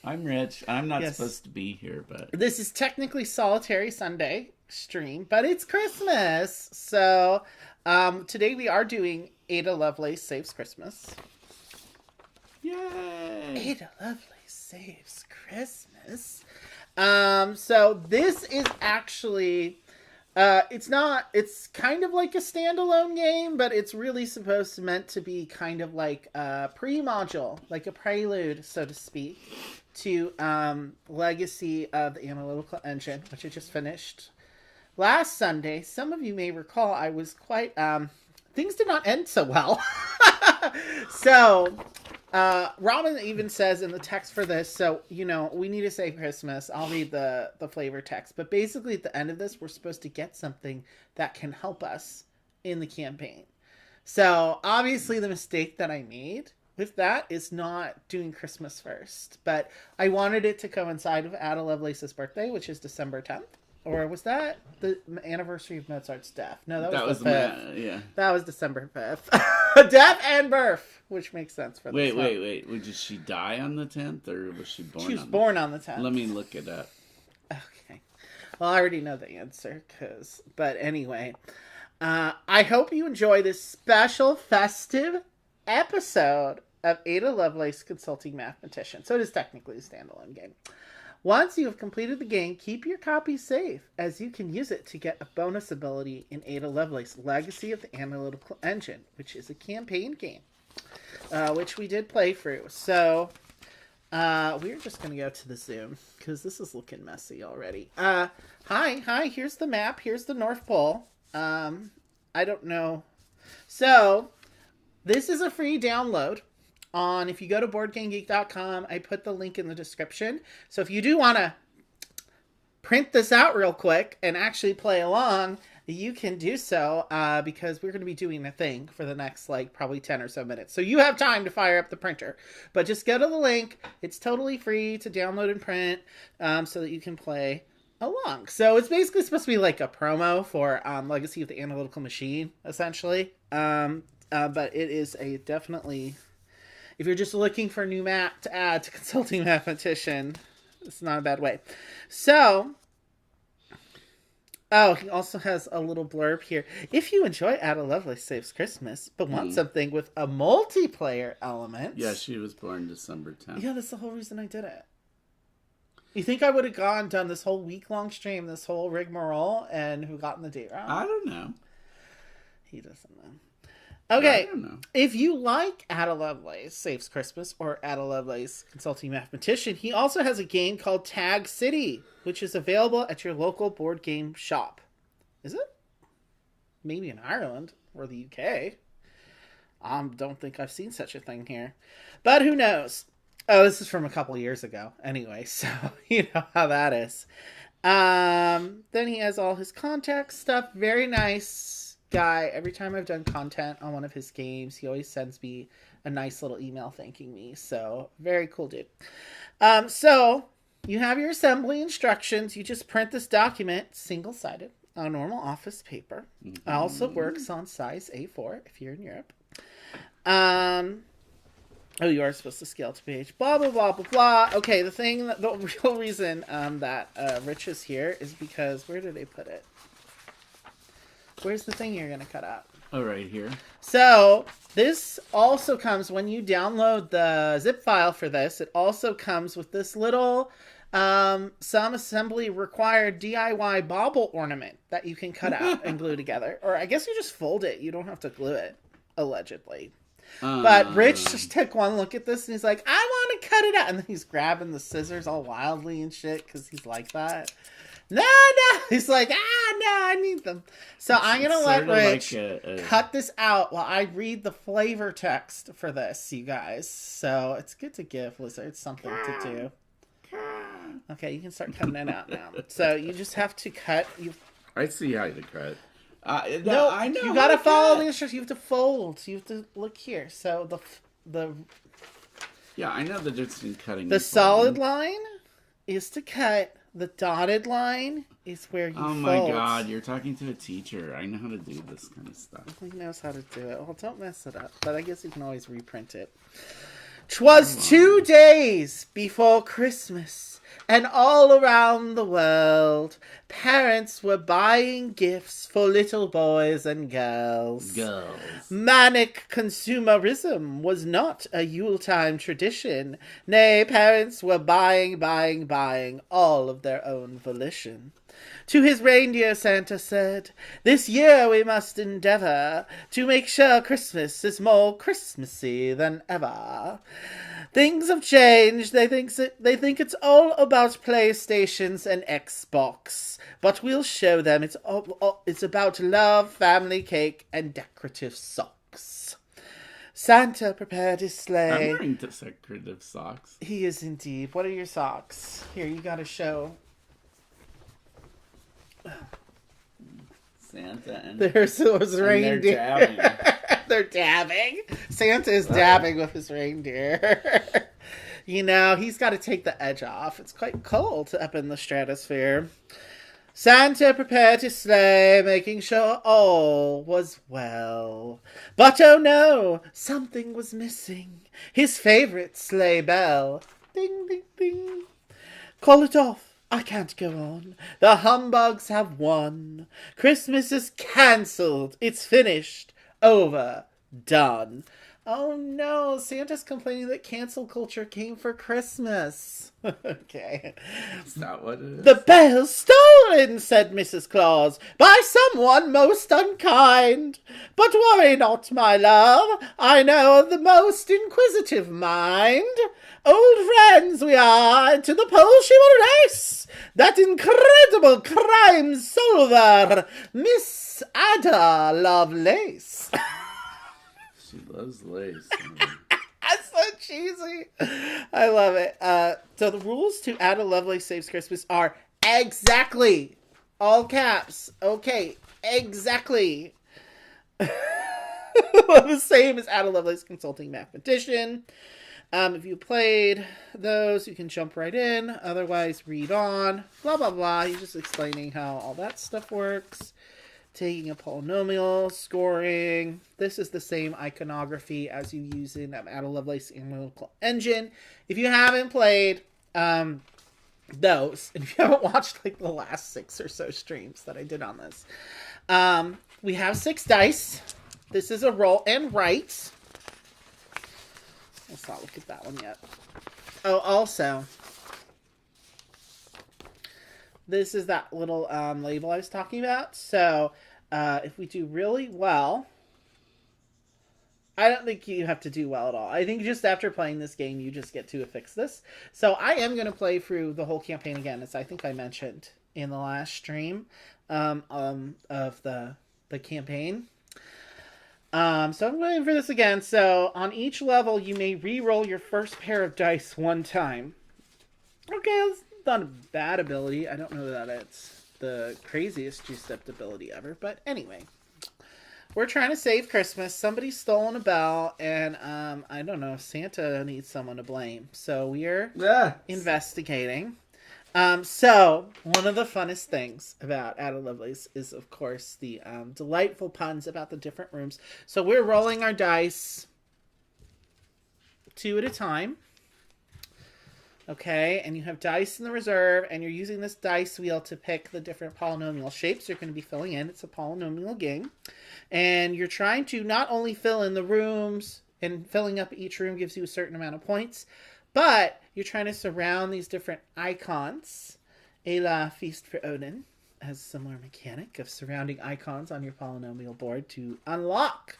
I'm Rich. I'm not supposed to be here, but This is technically Solitary Sunday stream, but it's Christmas. So today we are doing Ada Lovelace Saves Christmas. yay! Ada Lovelace Saves Christmas. So this is actually it's kind of like a standalone game, but it's really supposed to meant to be kind of like a pre-module, like a prelude, so to speak, to Legacy of the Analytical Engine, which I just finished last Sunday. Some of you may recall I was quite things did not end so well. So Robin even says in the text for this, so, we need to say Christmas. I'll read the flavor text. But basically, at the end of this, we're supposed to get something that can help us in the campaign. So, obviously, the mistake that I made with that is not doing Christmas first. But I wanted it to coincide with Ada Lovelace's birthday, which is December 10th. Or was that the anniversary of Mozart's death? No, that was the 5th. Yeah. That was December 5th. Death and birth, which makes sense for this. Wait. Did she die on the 10th, or was she born? She was born on the 10th. Let me look it up. Okay. Well, I already know the answer, but anyway. I hope you enjoy this special festive episode of Ada Lovelace Consulting Mathematician. So it is technically a standalone game. Once you have completed the game, keep your copy safe, as you can use it to get a bonus ability in Ada Lovelace Legacy of the Analytical Engine, which is a campaign game, which we did play through. So we're just going to go to the Zoom, because this is looking messy already. Hi, here's the map. Here's the North Pole. I don't know. So this is a free download. If you go to BoardGameGeek.com, I put the link in the description. So if you do want to print this out real quick and actually play along, you can do so, because we're going to be doing a thing for the next, probably 10 or so minutes. So you have time to fire up the printer. But just go to the link. It's totally free to download and print, so that you can play along. So it's basically supposed to be like a promo for Legacy of the Analytical Machine, essentially. But it is a definitely... If you're just looking for a new map to add to Consulting Mathematician, it's not a bad way. So, he also has a little blurb here. If you enjoy Ada Lovelace Saves Christmas, but want something with a multiplayer element... Yeah, she was born December 10th. Yeah, that's the whole reason I did it. You think I would have done this whole week-long stream, this whole rigmarole, and who got in the date wrong? I don't know. He doesn't know. Okay, know. If you like Ada Lovelace Saves Christmas or Ada Lovelace Consulting Mathematician, he also has a game called Tag City, which is available at your local board game shop. Is it? Maybe in Ireland or the UK. Don't think I've seen such a thing here. But who knows? Oh, this is from a couple years ago. Anyway, so you know how that is. Then he has all his contact stuff. Very nice guy. Every time I've done content on one of his games, he always sends me a nice little email thanking me. So very cool dude. So you have your assembly instructions. You just print this document single-sided on normal office paper. It also works on size A4 if you're in Europe. You are supposed to scale to page. Blah blah blah blah blah. Okay, the real reason that Rich is here is because where did they put it? Where's the thing you're going to cut out? Oh, right here. So, this also comes, when you download the zip file for this, it also comes with this little, some assembly required DIY bauble ornament that you can cut out and glue together. Or I guess you just fold it. You don't have to glue it, allegedly. But Rich just took one look at this and he's like, I want to cut it out. And then he's grabbing the scissors all wildly and shit because he's like that. No. He's like, no, I need them. So I'm going to let Rich cut this out while I read the flavor text for this, you guys. So it's good to give Lizard something to do. Okay, you can start cutting it out now. So you just have to cut. I see how to cut. No, I know. You got to follow the instructions. You have to fold. You have to look here. So the Yeah, I know the difference between cutting. The solid line is to cut. The dotted line is where you fold. Oh my god, you're talking to a teacher. I know how to do this kind of stuff. He knows how to do it. Well, don't mess it up. But I guess you can always reprint it. 'Twas 2 days before Christmas, and all around the world, parents were buying gifts for little boys and girls. Manic consumerism was not a Yuletime tradition. Nay, parents were buying all of their own volition. To his reindeer, Santa said, "This year we must endeavor to make sure Christmas is more Christmassy than ever. Things have changed. They think it's all about PlayStations and Xbox, but we'll show them it's about love, family, cake, and decorative socks." Santa prepared his sleigh. I'm wearing decorative socks. He is indeed. What are your socks? Here, you got to show. Santa and there's those reindeer. They're dabbing. They're dabbing. Santa is dabbing with his reindeer. You know, he's got to take the edge off. It's quite cold up in the stratosphere. Santa prepared his sleigh, making sure all was well. But oh no, something was missing. His favorite sleigh bell. Ding, ding, ding. Call it off. I can't go on. The humbugs have won. Christmas is cancelled. It's finished. Over. Done. Oh no, Santa's complaining that cancel culture came for Christmas. Okay. Is that what it is? "The bell's stolen," said Mrs. Claus, "by someone most unkind. But worry not, my love. I know of the most inquisitive mind. Old friends we are, and to the polls she will race. That incredible crime solver, Miss Ada Lovelace." She loves lace. That's so cheesy. I love it. So the rules to Ada Lovelace Saves Christmas are exactly. All caps. Okay. Exactly. The same as Ada Lovelace Consulting Mathematician. If you played those, you can jump right in. Otherwise, read on. Blah, blah, blah. He's just explaining how all that stuff works. Taking a polynomial, scoring. This is the same iconography as you use in Ada Lovelace Analytical Engine. If you haven't played those, and if you haven't watched like the last 6 or so streams that I did on this, we have 6 dice. This is a roll and write. Let's not look at that one yet. Oh, also, this is that little label I was talking about. So, if we do really well, I don't think you have to do well at all. I think just after playing this game, you just get to affix this. So, I am going to play through the whole campaign again, as I think I mentioned in the last stream of the campaign. So I'm going for this again. So, on each level, you may re-roll your first pair of dice 1 time. Okay, that's not a bad ability. I don't know that it's the craziest two-step ability ever, but anyway. We're trying to save Christmas. Somebody's stolen a bell, and I don't know, Santa needs someone to blame. So we're investigating. So one of the funnest things about Ada Lovelace is, of course, the delightful puns about the different rooms. So we're rolling our dice 2 at a time. Okay, and you have dice in the reserve, and you're using this dice wheel to pick the different polynomial shapes you're going to be filling in. It's a polynomial game. And you're trying to not only fill in the rooms, and filling up each room gives you a certain amount of points, but you're trying to surround these different icons. A la Feast for Odin has a similar mechanic of surrounding icons on your polynomial board to unlock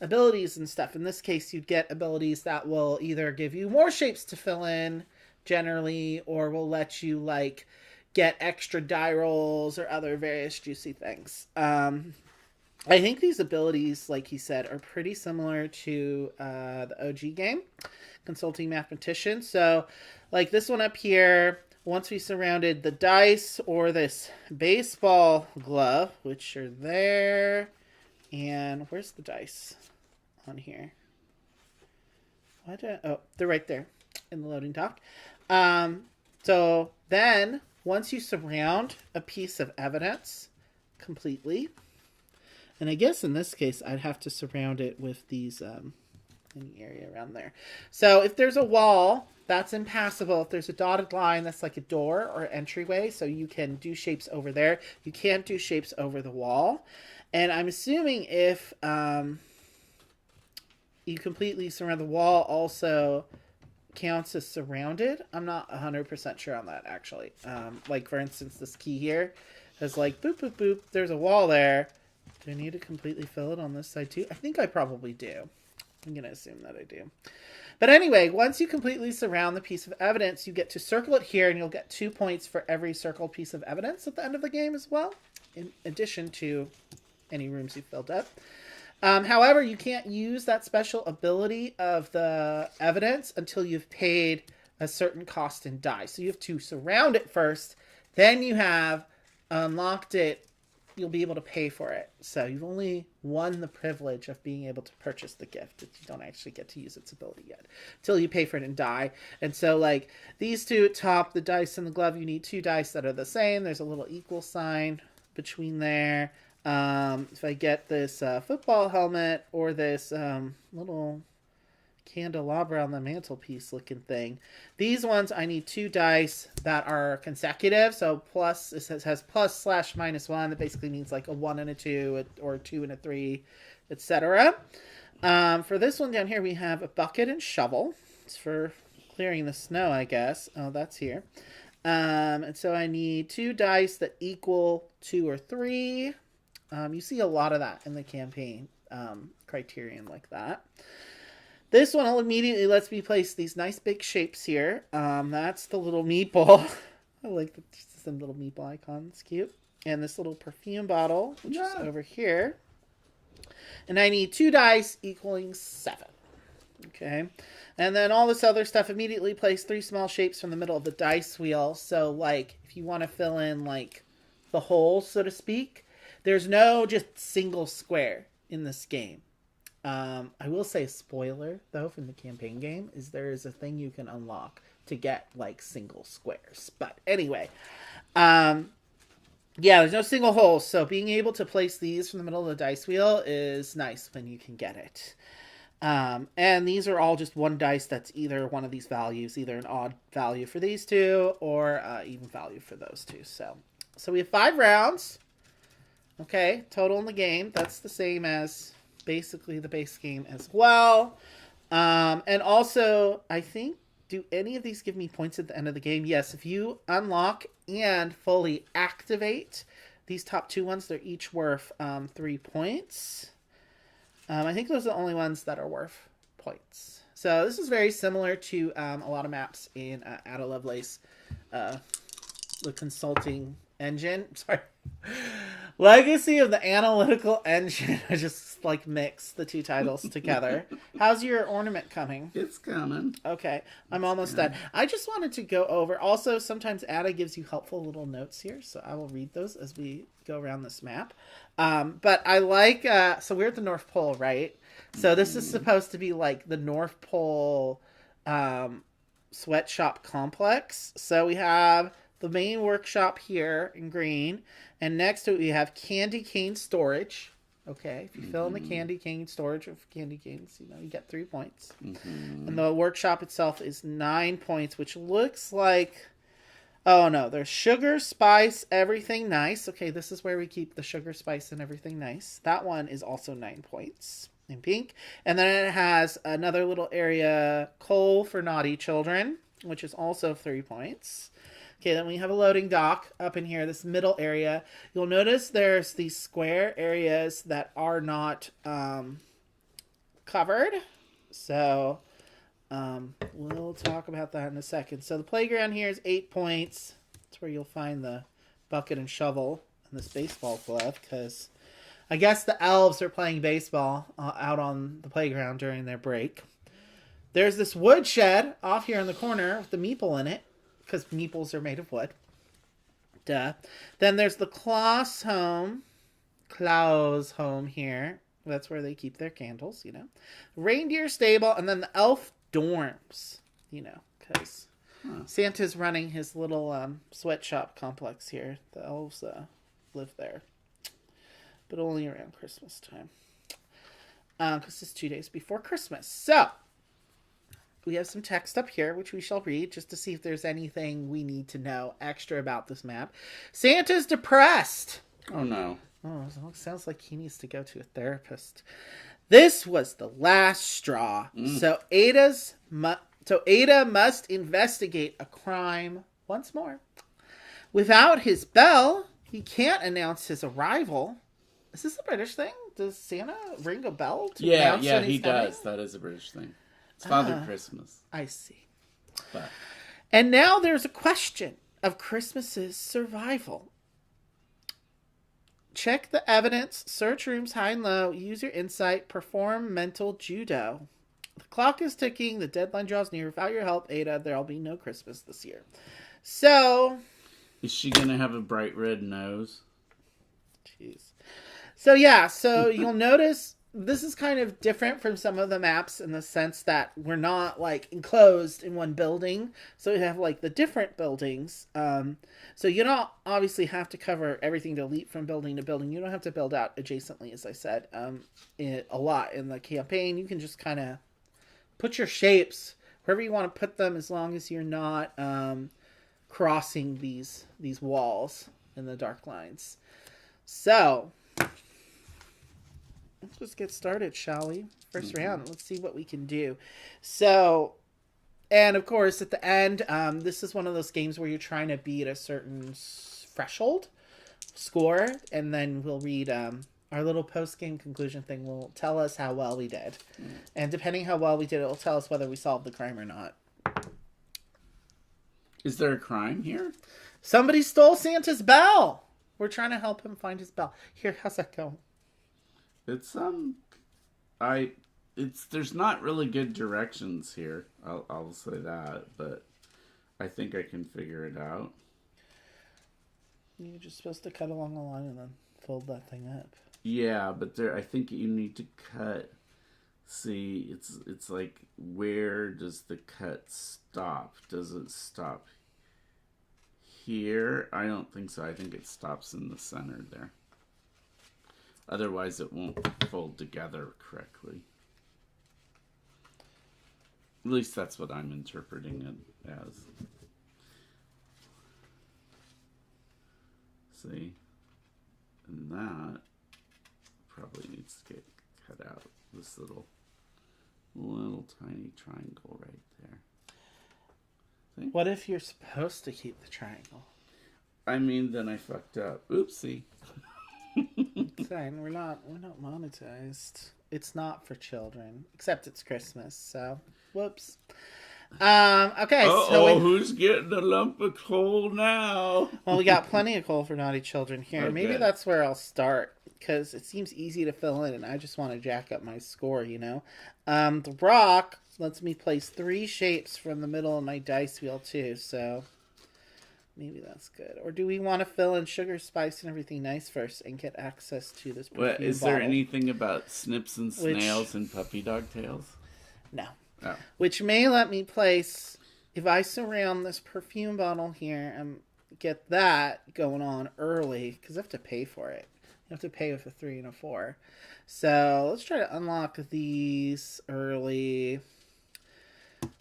abilities and stuff. In this case, you'd get abilities that will either give you more shapes to fill in, generally, or will let you like get extra die rolls or other various juicy things. I think these abilities, like he said, are pretty similar to the OG game, Consulting Mathematician. So, like this one up here, once we surrounded the dice or this baseball glove, which are there, and where's the dice on here? Oh, they're right there in the loading dock. So then, once you surround a piece of evidence completely, and I guess in this case, I'd have to surround it with these any area around there. So if there's a wall, that's impassable. If there's a dotted line, that's like a door or entryway, so you can do shapes over there. You can't do shapes over the wall. And I'm assuming if you completely surround the wall, also counts as surrounded. I'm not 100% sure on that, actually. Like, for instance, this key here is like, boop, boop, boop. There's a wall there. Do I need to completely fill it on this side, too? I think I probably do. I'm going to assume that I do. But anyway, once you completely surround the piece of evidence, you get to circle it here, and you'll get 2 points for every circled piece of evidence at the end of the game as well, in addition to any rooms you filled up. However, you can't use that special ability of the evidence until you've paid a certain cost in die. So you have to surround it first, then you have unlocked it, you'll be able to pay for it. So you've only won the privilege of being able to purchase the gift. You don't actually get to use its ability yet until you pay for it in die. And so, like, these two at top, the dice and the glove, you need 2 dice that are the same. There's a little equal sign between there. If I get this football helmet or this little candelabra on the mantelpiece looking thing, these ones I need 2 dice that are consecutive. So plus, it has plus / -1. That basically means like a 1 and a 2 or a 2 and a 3, etc. For this one down here, we have a bucket and shovel. It's for clearing the snow, I guess. Oh, that's here. And so I need 2 dice that equal 2 or 3. You see a lot of that in the campaign criterion like that. This one immediately lets me place these nice big shapes here. That's the little meeple. I like the little meeple icon. It's cute. And this little perfume bottle, which is over here. And I need 2 dice equaling 7. Okay. And then all this other stuff, immediately place 3 small shapes from the middle of the dice wheel. So, like, if you want to fill in, like, the hole, so to speak, there's no just single square in this game. I will say a spoiler, though, from the campaign game, is there is a thing you can unlock to get, like, single squares. But anyway, yeah, there's no single holes. So being able to place these from the middle of the dice wheel is nice when you can get it. And these are all just 1 dice that's either one of these values, either an odd value for these 2 or even value for those 2. So we have 5 rounds. Okay, total in the game. That's the same as basically the base game as well. And also, I think, do any of these give me points at the end of the game? Yes, if you unlock and fully activate these top 2 ones, they're each worth 3 points. I think those are the only ones that are worth points. So this is very similar to a lot of maps in Ada Lovelace, the consulting engine. Sorry. Legacy of the Analytical Engine. I just like mix the 2 titles together. How's your ornament coming? It's coming. Okay, I'm almost done. I just wanted to go over. Also, sometimes Ada gives you helpful little notes here, so I will read those as we go around this map. But I like. So we're at the North Pole, right? So this is supposed to be like the North Pole sweatshop complex. So we have the main workshop here in green, and next to it we have candy cane storage. Okay, if you fill in the candy cane storage of candy canes, you get 3 points. And the workshop itself is 9 points, which looks like, oh no, there's sugar, spice, everything nice. Okay, this is where we keep the sugar, spice, and everything nice. That one is also 9 points in pink. And then it has another little area, coal for naughty children, which is also 3 points. Okay, then we have a loading dock up in here, this middle area. You'll notice there's these square areas that are not covered. So we'll talk about that in a second. So the playground here is 8 points. That's where you'll find the bucket and shovel and this baseball glove, because I guess the elves are playing baseball out on the playground during their break. There's this wood shed off here in the corner with the meeple in it, because meeples are made of wood. Duh. Then there's the Klaus home here. That's where they keep their candles, Reindeer stable, and then the elf dorms, because Santa's running his little sweatshop complex here. The elves live there, but only around Christmas time. because it's 2 days before Christmas. So we have some text up here, which we shall read just to see if there's anything we need to know extra about this map. Santa's depressed. Oh no. Oh, sounds like he needs to go to a therapist. This was the last straw. So Ada must investigate a crime once more. Without his bell, he can't announce his arrival. Is this a British thing? Does Santa ring a bell to announce when he he's coming? does. That is a British thing. It's Father Christmas. I see. But And now there's a question of Christmas's survival. Check the evidence, search rooms high and low, use your insight, perform mental judo. The clock is ticking, the deadline draws near. Without your help, Ada, there'll be no Christmas this year. So... is she going to have a bright red nose? Jeez. So you'll notice this is kind of different from some of the maps in the sense that we're not like enclosed in one building. So we have like the different buildings. So you don't obviously have to cover everything to leap from building to building. You don't have to build out adjacently, as I said, a lot in the campaign. You can just kind of put your shapes wherever you want to put them, as long as you're not crossing these walls in the dark lines. So let's just get started, shall we? First round. Let's see what we can do. So, and of course, at the end, this is one of those games where you're trying to beat a certain threshold score, and then we'll read our little post-game conclusion thing. Will tell us how well we did. And depending how well we did, it will tell us whether we solved the crime or not. Is there a crime here? Somebody stole Santa's bell. We're trying to help him find his bell. Here, how's that go? It's there's not really good directions here. I'll say that, but I think I can figure it out. You're just supposed to cut along the line and then fold that thing up. Yeah, but I think you need to cut. See, it's like, where does the cut stop? Does it stop here? I don't think so. I think it stops in the center there. Otherwise, it won't fold together correctly. At least that's what I'm interpreting it as. See? And that probably needs to get cut out. This little tiny triangle right there. See? What if you're supposed to keep the triangle? I mean, then I fucked up. Oopsie. It's fine. We're not monetized. It's not for children, except it's Christmas. So, whoops. Okay. So who's getting a lump of coal now? Well, we got plenty of coal for naughty children here. Okay. Maybe that's where I'll start, because it seems easy to fill in, and I just want to jack up my score. The rock lets me place 3 shapes from the middle of my dice wheel too. So. Maybe that's good. Or do we want to fill in sugar, spice, and everything nice first and get access to this perfume What, is bottle? there anything about snips and snails and puppy dog tails? No. Oh. Which may let me place, if I surround this perfume bottle here and get that going on early, because I have to pay for it. You have to pay with a 3 and a 4. So let's try to unlock these early.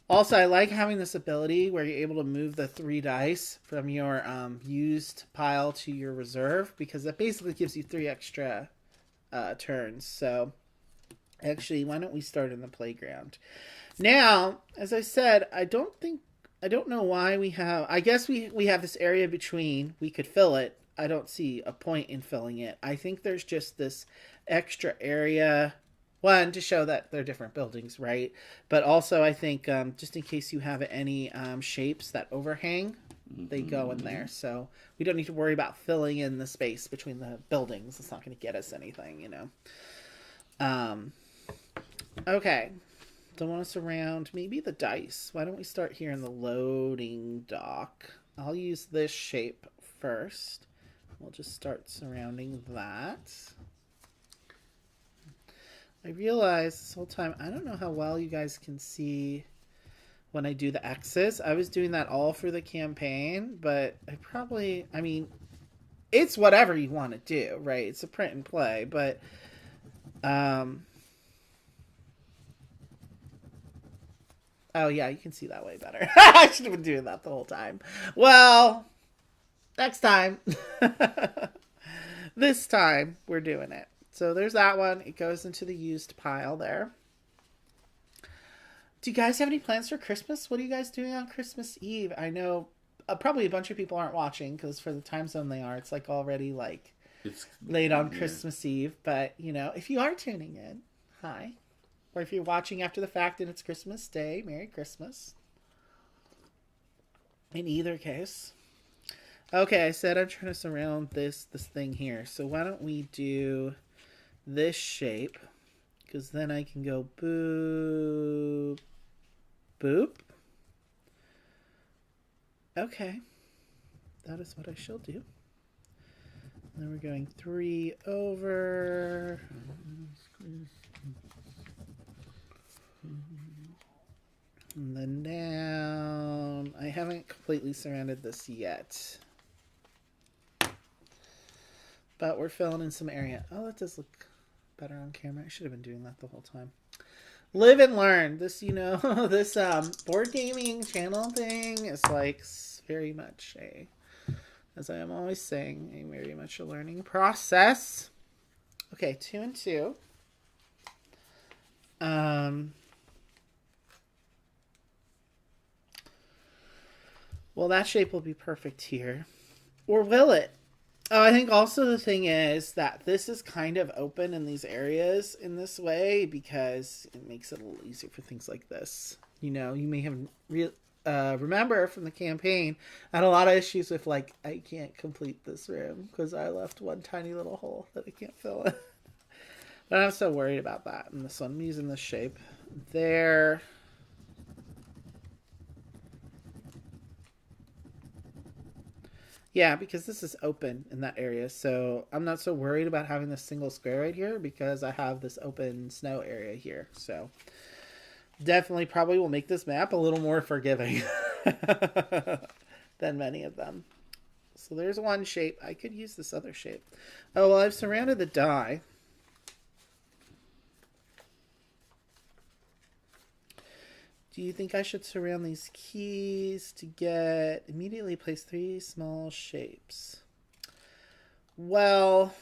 Also, I like having this ability where you're able to move the 3 dice from your used pile to your reserve, because that basically gives you 3 extra turns. So, actually, why don't we start in the playground? Now, as I said, I don't know why we have... I guess we have this area between. We could fill it. I don't see a point in filling it. I think there's just this extra area... One, to show that they're different buildings, right? But also, I think, just in case you have any shapes that overhang, they go in there. So we don't need to worry about filling in the space between the buildings. It's not going to get us anything, Okay. Don't want to surround maybe the dice. Why don't we start here in the loading dock? I'll use this shape first. We'll just start surrounding that. I realized this whole time, I don't know how well you guys can see when I do the X's. I was doing that all for the campaign, but I mean, it's whatever you want to do, right? It's a print and play, but Oh, yeah, you can see that way better. I should have been doing that the whole time. Well, next time. This time, we're doing it. So there's that one. It goes into the used pile there. Do you guys have any plans for Christmas? What are you guys doing on Christmas Eve? I know probably a bunch of people aren't watching because for the time zone they are, it's like already like It's late on Christmas Eve. But, you know, if you are tuning in, hi. Or if you're watching after the fact and it's Christmas Day, Merry Christmas. In either case. Okay, I said I'm trying to surround this thing here. So why don't we do this shape? Because then I can go boop, boop. Okay. That is what I shall do. And then we're going 3 over. And then down. I haven't completely surrounded this yet. But we're filling in some area. Oh, that does look better on camera. I should have been doing that the whole time. Live and learn. This, you know, this board gaming channel thing is like very much a, as I am always saying, a very much a learning process. Okay, 2 and 2. Well, that shape will be perfect here. Or will it? Oh, I think also the thing is that this is kind of open in these areas in this way because it makes it a little easier for things like this. You know, you may have remember from the campaign, I had a lot of issues with like, I can't complete this room because I left one tiny little hole that I can't fill in. But I'm so worried about that in this one. I'm using this shape there. Yeah, because this is open in that area, so I'm not so worried about having this single square right here because I have this open snow area here. So definitely probably will make this map a little more forgiving than many of them. So there's one shape. I could use this other shape. Oh, well, I've surrounded the die. Do you think I should surround these keys to get immediately place 3 small shapes? Well,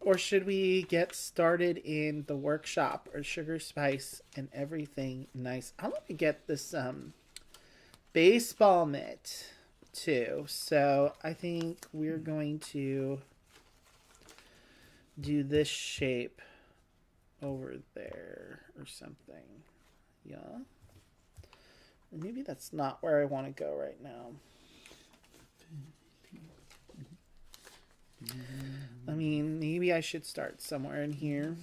or should we get started in the workshop or sugar spice and everything nice? I want to get this baseball mitt too. So I think we're going to do this shape over there or something. Yeah. Maybe that's not where I want to go right now. I mean, maybe I should start somewhere in here.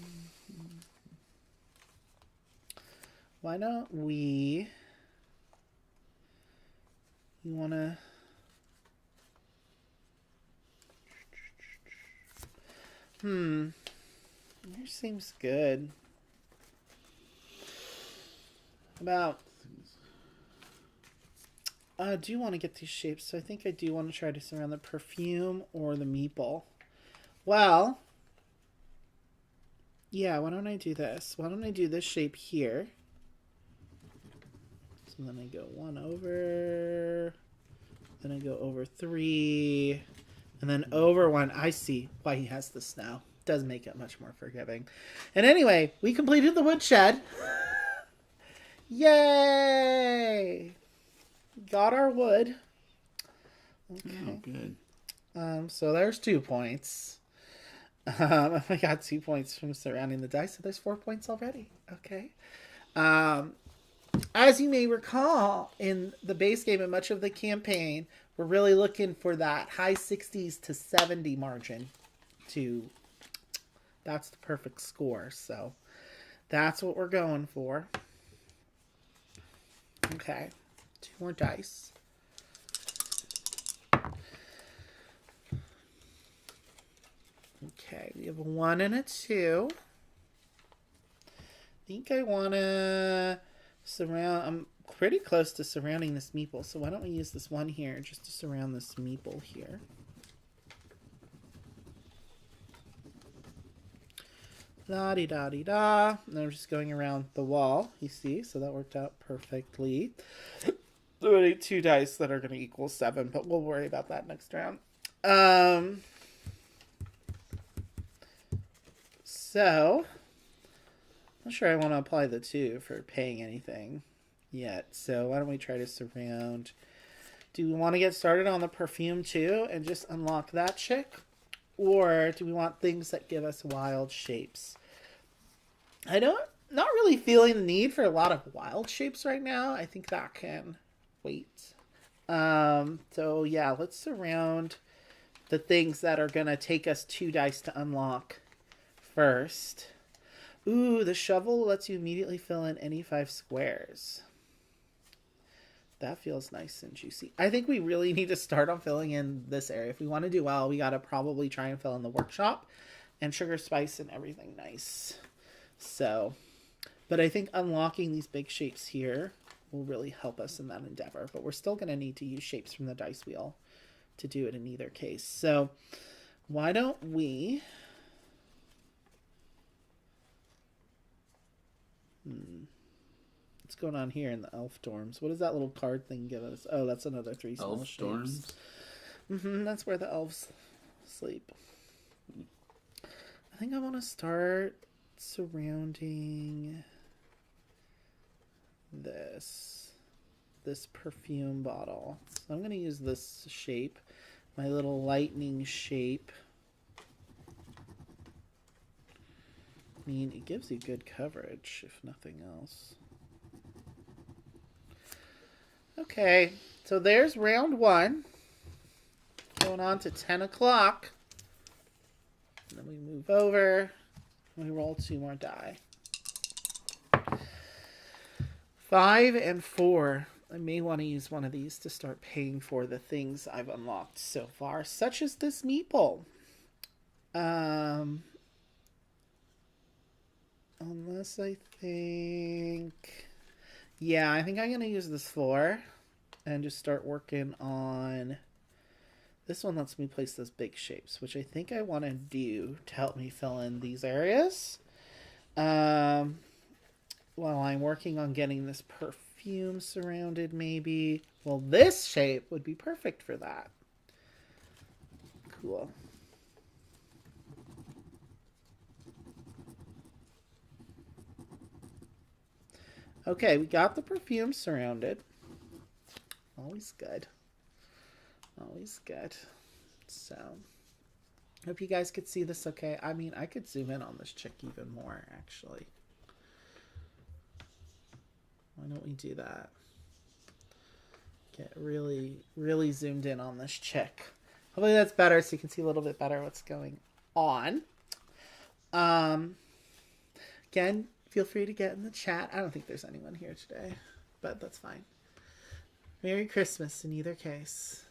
Why don't we... You want to... Here seems good. About... I do want to get these shapes, so I think I do want to try to surround the perfume or the meeple. Well, yeah, why don't I do this? Why don't I do this shape here? So then I go 1 over, then I go over 3, and then over 1. I see why he has the snow. Does make it much more forgiving. And anyway, we completed the woodshed. Yay! Got our wood. Okay. Oh, good. So there's 2 points. I got 2 points from surrounding the dice, so there's 4 points already. Okay. As you may recall, in the base game and much of the campaign, we're really looking for that high 60s to 70 margin to... That's the perfect score. So that's what we're going for. Okay. 2 more dice. Okay. We have a 1 and a 2. I think I want to surround... I'm pretty close to surrounding this meeple. So why don't we use this 1 here just to surround this meeple here. La-di-da-di-da. And I'm just going around the wall, you see? So that worked out perfectly. So I need 2 dice that are going to equal 7, but we'll worry about that next round. So, I'm not sure I want to apply the 2 for paying anything yet. So why don't we try to surround... Do we want to get started on the perfume too and just unlock that chick? Or do we want things that give us wild shapes? Not really feeling the need for a lot of wild shapes right now. I think that can wait. So yeah, let's surround the things that are going to take us 2 dice to unlock first. Ooh, the shovel lets you immediately fill in any 5 squares. That feels nice and juicy. I think we really need to start on filling in this area. If we want to do well, we got to probably try and fill in the workshop and sugar, spice, and everything nice. So, but I think unlocking these big shapes here will really help us in that endeavor. But we're still going to need to use shapes from the dice wheel to do it in either case. So why don't we... What's going on here in the elf dorms? What does that little card thing give us? Oh, that's another 3 small Elf shapes. dorms? That's where the elves sleep. I think I want to start surrounding this perfume bottle. So I'm going to use this shape, my little lightning shape. I mean, it gives you good coverage, if nothing else. Okay, so there's round 1. Going on to 10 o'clock. And then we move over. We roll 2 more die. 5 and 4. I may want to use one of these to start paying for the things I've unlocked so far, such as this meatball. Unless I think... Yeah, I think I'm going to use this 4 and just start working on... This one lets me place those big shapes, which I think I want to do to help me fill in these areas. While I'm working on getting this perfume surrounded, maybe. Well, this shape would be perfect for that. Cool. Okay, we got the perfume surrounded. Always good. Always good. So, hope you guys could see this okay. I mean, I could zoom in on this chick even more, actually. Why don't we do that? Get really, really zoomed in on this chick. Hopefully that's better so you can see a little bit better what's going on. Again, feel free to get in the chat. I don't think there's anyone here today, but that's fine. Merry Christmas in either case.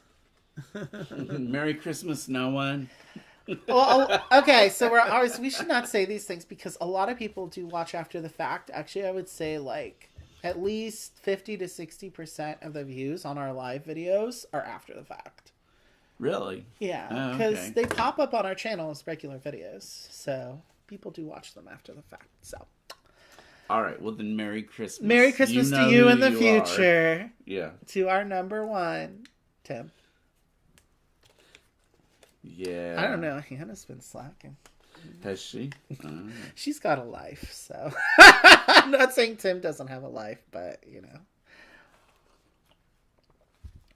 Merry Christmas, no one. Well, okay, so we should not say these things because a lot of people do watch after the fact. Actually, I would say like at least 50 to 60% of the views on our live videos are after the fact. Really? Yeah, because they pop up on our channel as regular videos. So people do watch them after the fact. So. All right, well then Merry Christmas. Merry Christmas to you in the future. Are. Yeah. To our number 1, Tim. Yeah. I don't know. Hannah's been slacking. Has she? She's got a life, so. I'm not saying Tim doesn't have a life, but, you know.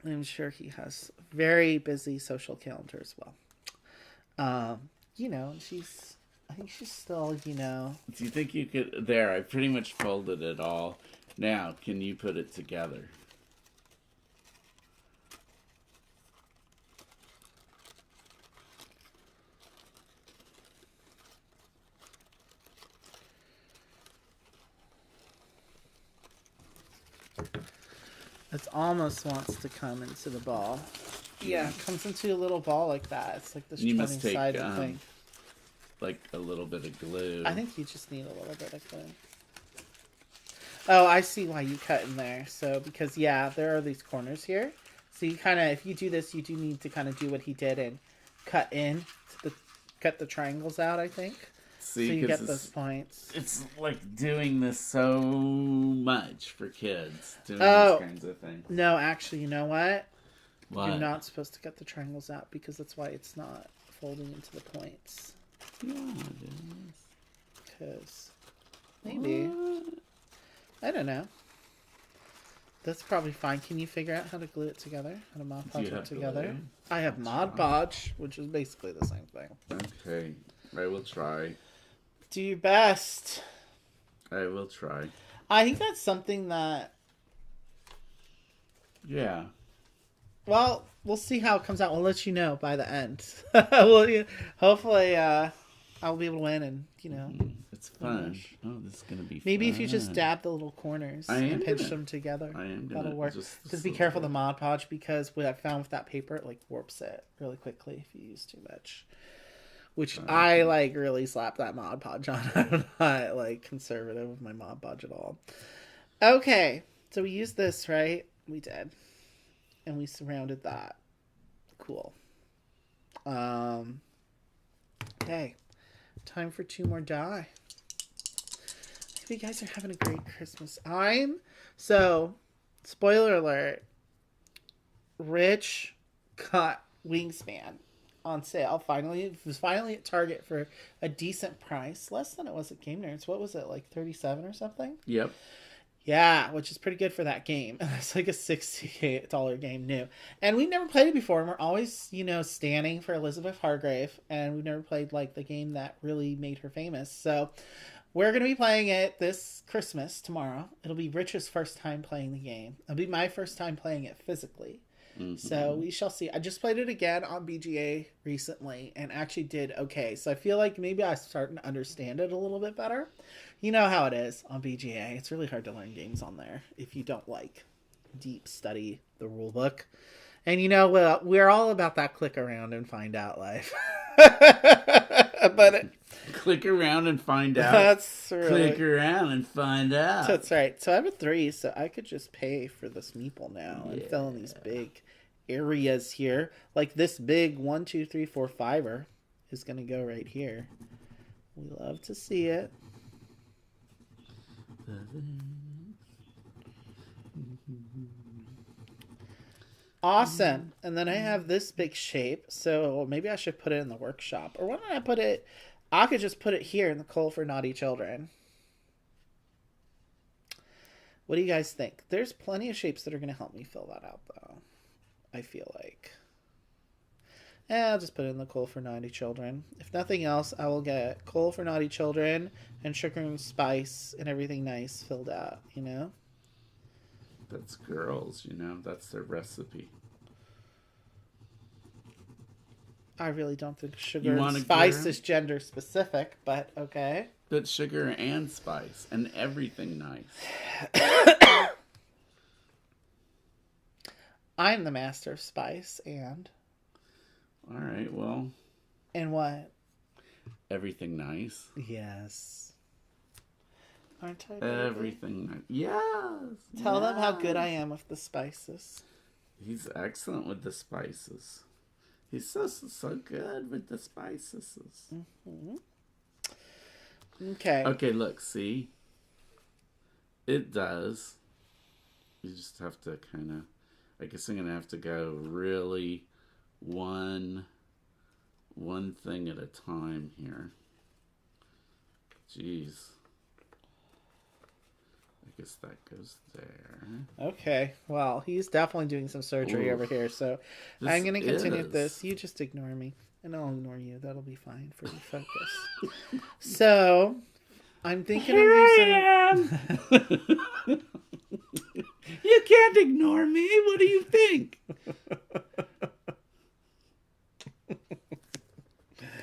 I'm sure he has a very busy social calendar as well. You know, I think she's still, you know. Do you think you could... There, I pretty much folded it all. Now, can you put it together? It almost wants to come into the ball. Yeah, it comes into a little ball like that. It's like this 20-sided thing. Like a little bit of glue. I think you just need a little bit of glue. Oh, I see why you cut in there. So, because, yeah, there are these corners here. So you kind of, if you do this, you do need to kind of do what he did and cut the triangles out, I think. See, so you 'cause get those points. It's like doing this so much for kids, doing Oh. these kinds of things. No, actually, you know what? What? You're not supposed to cut the triangles out because that's why it's not folding into the points. Yeah, it is. Because maybe. What? I don't know. That's probably fine. Can you figure out how to glue it together? How to Mod Podge it together? Glue? I have Mod Podge, which is basically the same thing. Okay, I will try. Do your best. I will try. I think that's something that... Yeah. Well, we'll see how it comes out. We'll let you know by the end. Hopefully, I'll be able to win and, It's fun. Oh, this is going to be maybe fun. if you just dab the little corners and pinch them together. I am That'll gonna work. Just be careful the Mod Podge because what I found with that paper, it warps it really quickly if you use too much. Which I really slap that Mod Podge on. I'm not conservative with my Mod Podge at all. Okay, so we used this, right? We did. And we surrounded that. Cool. Okay. Time for 2 more die. Hope you guys are having a great Christmas. Spoiler alert. Rich got Wingspan on sale. It was finally at Target for a decent price. Less than it was at Game Nerds. What was it, $37 or something? Yep. Yeah, which is pretty good for that game. It's like a $68 game new. And we've never played it before. And we're always, standing for Elizabeth Hargrave. And we've never played, the game that really made her famous. So we're going to be playing it this Christmas, tomorrow. It'll be Rich's first time playing the game. It'll be my first time playing it physically. Mm-hmm. So we shall see. I just played it again on BGA recently and actually did okay. So I feel like maybe I'm starting to understand it a little bit better. You know how it is on BGA. It's really hard to learn games on there if you don't deep study the rule book. And we're all about that click around and find out life. Click around and find out. That's right. Click around and find out. That's right. So I have a 3, so I could just pay for this meeple now and fill in these big areas here. Like this big 1, 2, 3, 4, 5er is going to go right here. We love to see it. Awesome. And then I have this big shape, so maybe I should put it in the workshop. Or why don't I put it... I could just put it here in the coal for naughty children. What do you guys think? There's plenty of shapes that are going to help me fill that out, though. I feel like. I'll just put it in the coal for naughty children. If nothing else, I will get coal for naughty children and sugar and spice and everything nice filled out, That's girls, That's their recipe. I really don't think sugar and spice girl? is gender specific, but okay. But sugar and spice and everything nice. I'm the master of spice and... All right, well... And what? Everything nice. Yes. Aren't I, baby? Everything nice. Yes! Tell them how good I am with the spices. He's excellent with the spices. He's so good with the spices. Mm-hmm. Okay. Okay, look, see? It does. You just have to kind of... I guess I'm going to have to go really one thing at a time here. Jeez. I guess that goes there. Okay. Well, he's definitely doing some surgery over here, so I'm going to continue with this. You just ignore me, and I'll ignore you. That'll be fine for the focus. So, I'm thinking Here of using... I am! You can't ignore me. What do you think?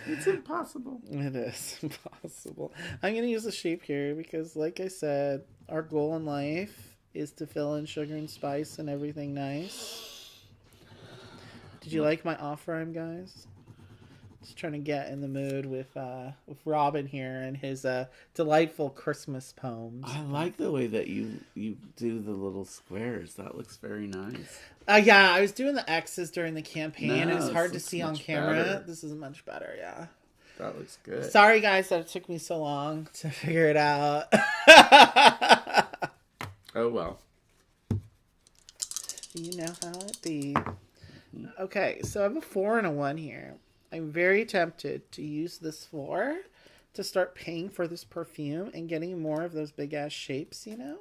It's impossible. It is impossible. I'm going to use a shape here because, like I said, our goal in life is to fill in sugar and spice and everything nice. Did you like my off-rhyme, guys? Just trying to get in the mood with Robin here and his delightful Christmas poems. I like the way that you do the little squares. That looks very nice. Yeah, I was doing the X's during the campaign. No, it was hard to looks see on much camera. better. This is much better, yeah. That looks good. Sorry, guys, that it took me so long to figure it out. Oh, well. You know how it be. Okay, so I have a 4 and a 1 here. I'm very tempted to use this 4 to start paying for this perfume and getting more of those big-ass shapes, you know?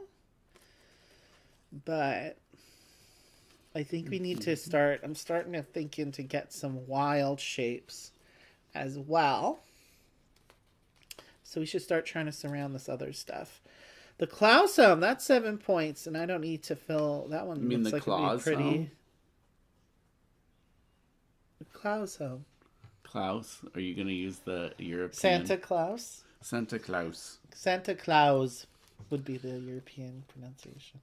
But I think we need to start... I'm starting to thinking to get some wild shapes as well. So we should start trying to surround this other stuff. The Klausome, that's 7 points, and I don't need to fill... That one looks like it'd be pretty... Klausome. Klaus? Are you going to use the European? Santa Claus? Santa Claus. Santa Claus would be the European pronunciation.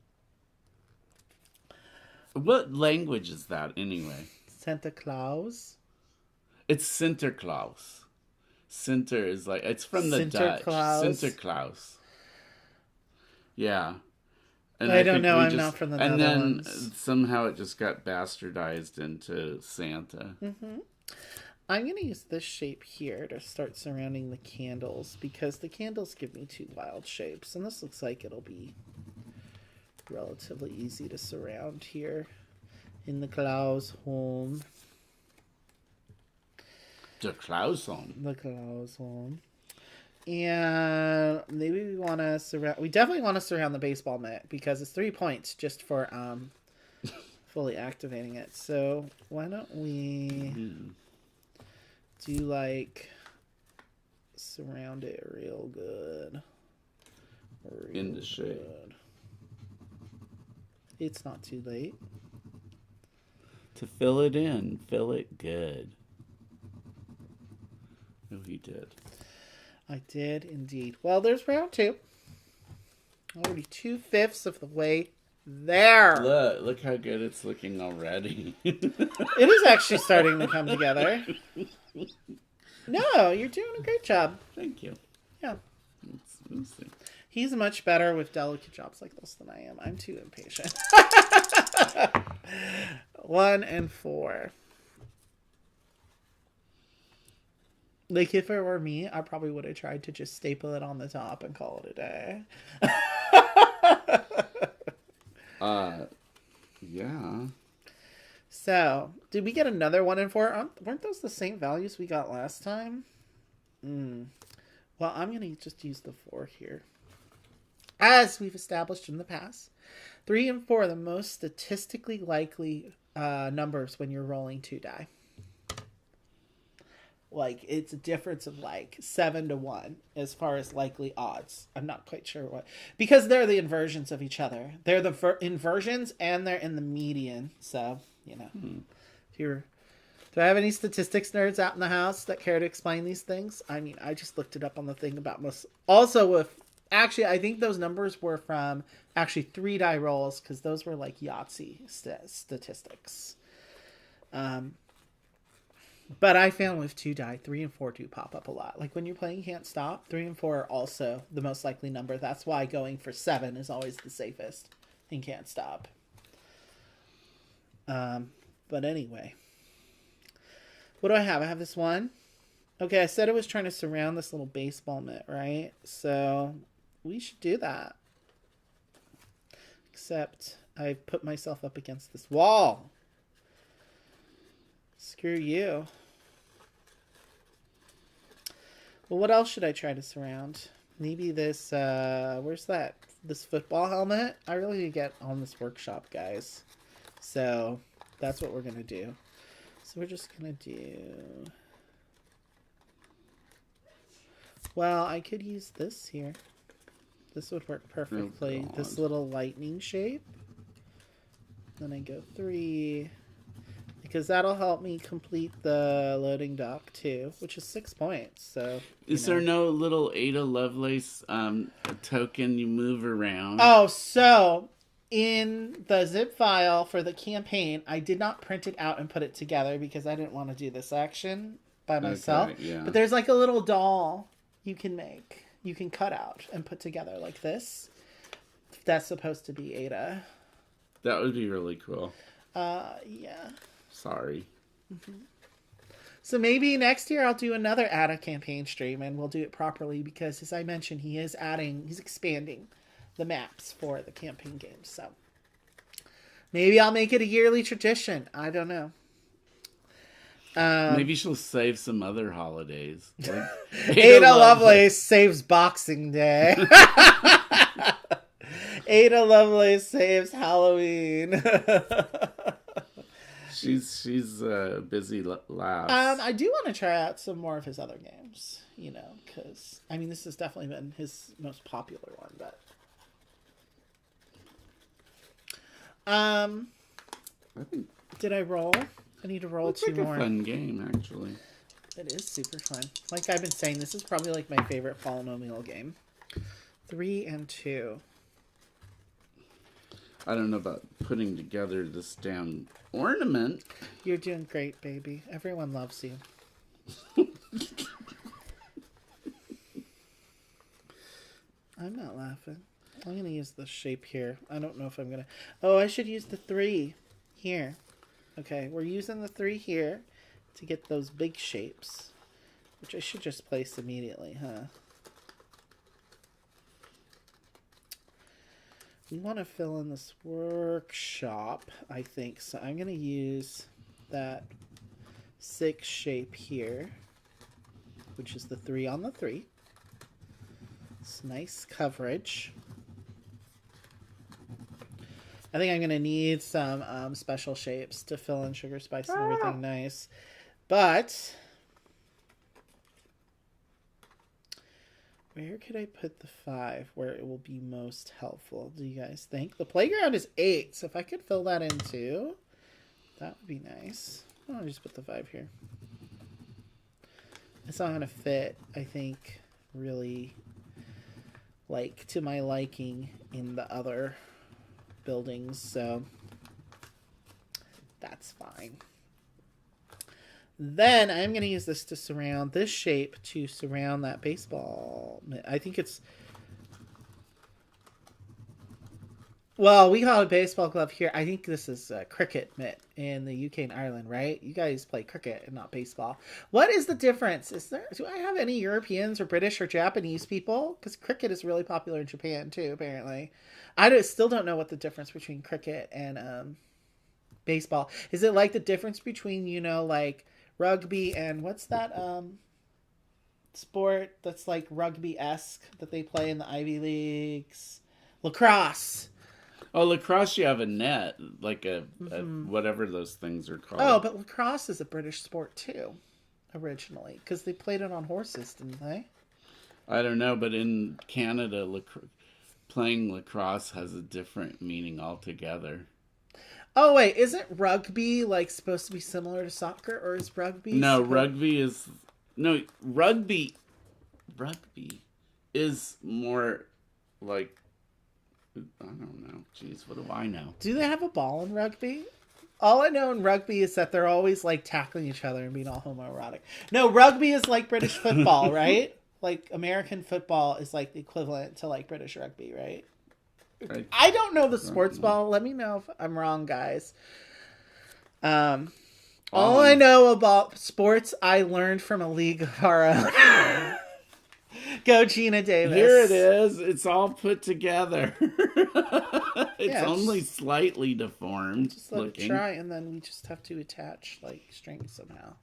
What language is that, anyway? Santa Claus? It's Sinterklaas. Sinter is like... It's from the Dutch. Sinterklaas. Yeah. And I don't know. I'm not from the Netherlands. And then somehow it just got bastardized into Santa. Mm-hmm. I'm going to use this shape here to start surrounding the candles because the candles give me 2 wild shapes. And this looks like it'll be relatively easy to surround here in the Klaus home. The Klaus home. The Klaus home. And maybe we want to surround... We definitely want to surround the baseball mitt because it's 3 points just for fully activating it. So why don't we do like surround it real good. In the shade. It's not too late. To fill it in. Fill it good. Oh, he did. I did indeed. Well, there's round 2. Already 2/5 of the way there. Look how good it's looking already. It is actually starting to come together. No, you're doing a great job. Thank you. Yeah. Let's see. He's much better with delicate jobs like this than I am. I'm too impatient. 1 and 4. Like, if it were me, I probably would have tried to just staple it on the top and call it a day. Yeah. So, did we get another 1 and 4? Weren't those the same values we got last time? Well, I'm going to just use the 4 here. As we've established in the past, 3 and 4 are the most statistically likely numbers when you're rolling 2 die. Like, it's a difference of like 7 to 1 as far as likely odds. I'm not quite sure what. Because they're the inversions of each other. They're the inversions and they're in the median. So, you know. Do I have any statistics nerds out in the house that care to explain these things? I mean, I just looked it up on the thing about most. Also, with. Actually, I think those numbers were from actually 3 die rolls because those were like Yahtzee statistics. But I found with 2 die, 3 and 4 do pop up a lot. Like when you're playing Can't Stop, 3 and 4 are also the most likely number. That's why going for 7 is always the safest in Can't Stop. But anyway. What do I have? I have this 1. Okay, I said I was trying to surround this little baseball mitt, right? So we should do that. Except I put myself up against this wall. Screw you. Well, what else should I try to surround? Maybe this, where's that? This football helmet? I really need to get on this workshop, guys. So, that's what we're going to do. So, we're just going to do... Well, I could use this here. This would work perfectly. Oh, this little lightning shape. Then I go 3... Because that'll help me complete the loading dock too, which is 6 points. So is there no little Ada Lovelace token you move around? Oh, so in the zip file for the campaign, I did not print it out and put it together because I didn't want to do this action by myself. Okay, yeah. But there's like a little doll you can make. You can cut out and put together like this. That's supposed to be Ada. That would be really cool. Yeah. Sorry. So maybe next year I'll do another Ada campaign stream and we'll do it properly because, as I mentioned, he's expanding the maps for the campaign games. So maybe I'll make it a yearly tradition. I don't know. Maybe she'll save some other holidays. Like Ada Lovelace saves Boxing Day. Ada Lovelace saves Halloween. She's a busy lass. I do want to try out some more of his other games, because I mean this has definitely been his most popular one, but did I roll? I need to roll two more. It's a fun game, actually. It is super fun. Like I've been saying, this is probably like my favorite polynomial game. 3 and 2. I don't know about putting together this damn ornament. You're doing great, baby. Everyone loves you. I'm not laughing. I'm going to use the shape here. I don't know if I'm going to... Oh, I should use the 3 here. Okay, we're using the 3 here to get those big shapes, which I should just place immediately, huh? We want to fill in this workshop, I think. So I'm going to use that 6 shape here, which is the 3 on the 3. It's nice coverage. I think I'm going to need some special shapes to fill in sugar, spice, and everything nice. But where could I put the 5 where it will be most helpful, do you guys think? The playground is 8, so if I could fill that in too, that would be nice. I'll just put the 5 here. It's not going to fit, I think, really, like, to my liking in the other buildings, so that's fine. Then I'm going to use this to surround this shape to surround that baseball. I think it's... Well, we call it baseball glove here. I think this is a cricket mitt in the UK and Ireland, right? You guys play cricket and not baseball. What is the difference? Do I have any Europeans or British or Japanese people? Because cricket is really popular in Japan too, apparently. I still don't know what the difference between cricket and baseball. Is it like the difference between, like rugby and what's that sport that's like rugby-esque that they play in the Ivy Leagues? Lacrosse. Oh, lacrosse, you have a net, like a whatever those things are called. Oh, but lacrosse is a British sport too, originally, because they played it on horses, didn't they? I don't know, but in Canada, playing lacrosse has a different meaning altogether. Oh, wait, isn't rugby, like, supposed to be similar to soccer, or is rugby... No, rugby is... No, rugby is more, like... I don't know. Jeez, what do I know? Do they have a ball in rugby? All I know in rugby is that they're always, like, tackling each other and being all homoerotic. No, rugby is like British football, right? Like, American football is, like, the equivalent to, like, British rugby, right? I don't know the sports ball. Let me know if I'm wrong, guys. All I know about sports, I learned from a league of our own. Go, Gina Davis. Here it is. It's all put together. It's only slightly deformed. Just let it try, and then we just have to attach, like, strings somehow.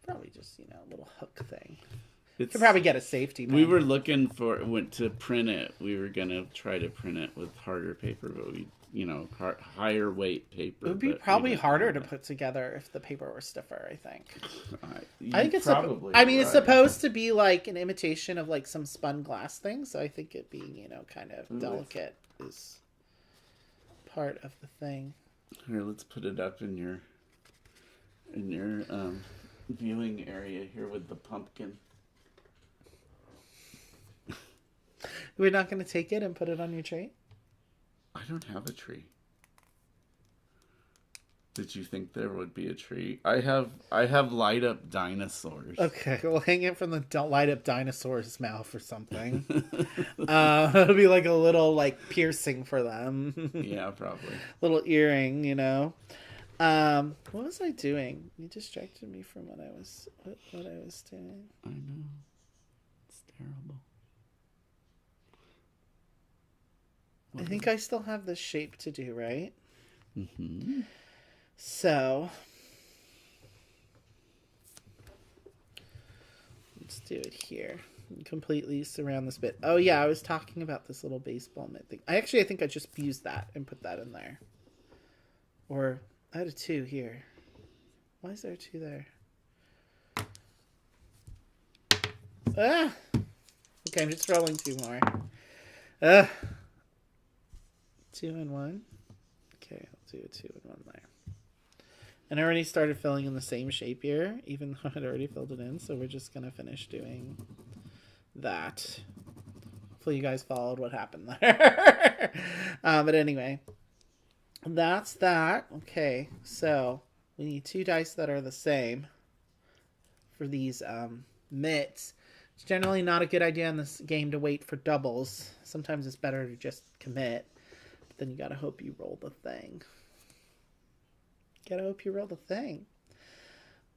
Probably just, a little hook thing. Could probably get a safety. We were looking to print it. We were gonna try to print it with harder paper, but we, higher weight paper. It would be probably harder to put together if the paper were stiffer. I think. I think it's probably. It's supposed to be like an imitation of like some spun glass thing, so I think it being kind of delicate is part of the thing. Here, let's put it up in your viewing area here with the pumpkin. We're not going to take it and put it on your tree? I don't have a tree. Did you think there would be a tree? I have light up dinosaurs. Okay, we'll hang it from the light up dinosaur's mouth or something. It'll be like a little like piercing for them. Yeah, probably. Little earring, What was I doing? You distracted me from what I was doing. I know. It's terrible. I think I still have this shape to do, right? Mm-hmm. So let's do it here. Completely surround this bit. Oh yeah, I was talking about this little baseball mitt thing. I think I just used that and put that in there. Or I had a 2 here. Why is there a 2 there? Ah! Okay, I'm just rolling 2 more. 2 and 1. Okay, I'll do a 2 and 1 there. And I already started filling in the same shape here, even though I'd already filled it in. So we're just going to finish doing that. Hopefully you guys followed what happened there. But anyway, that's that. Okay, so we need 2 dice that are the same for these mitts. It's generally not a good idea in this game to wait for doubles. Sometimes it's better to just commit. But then you gotta hope you roll the thing. Gotta hope you roll the thing.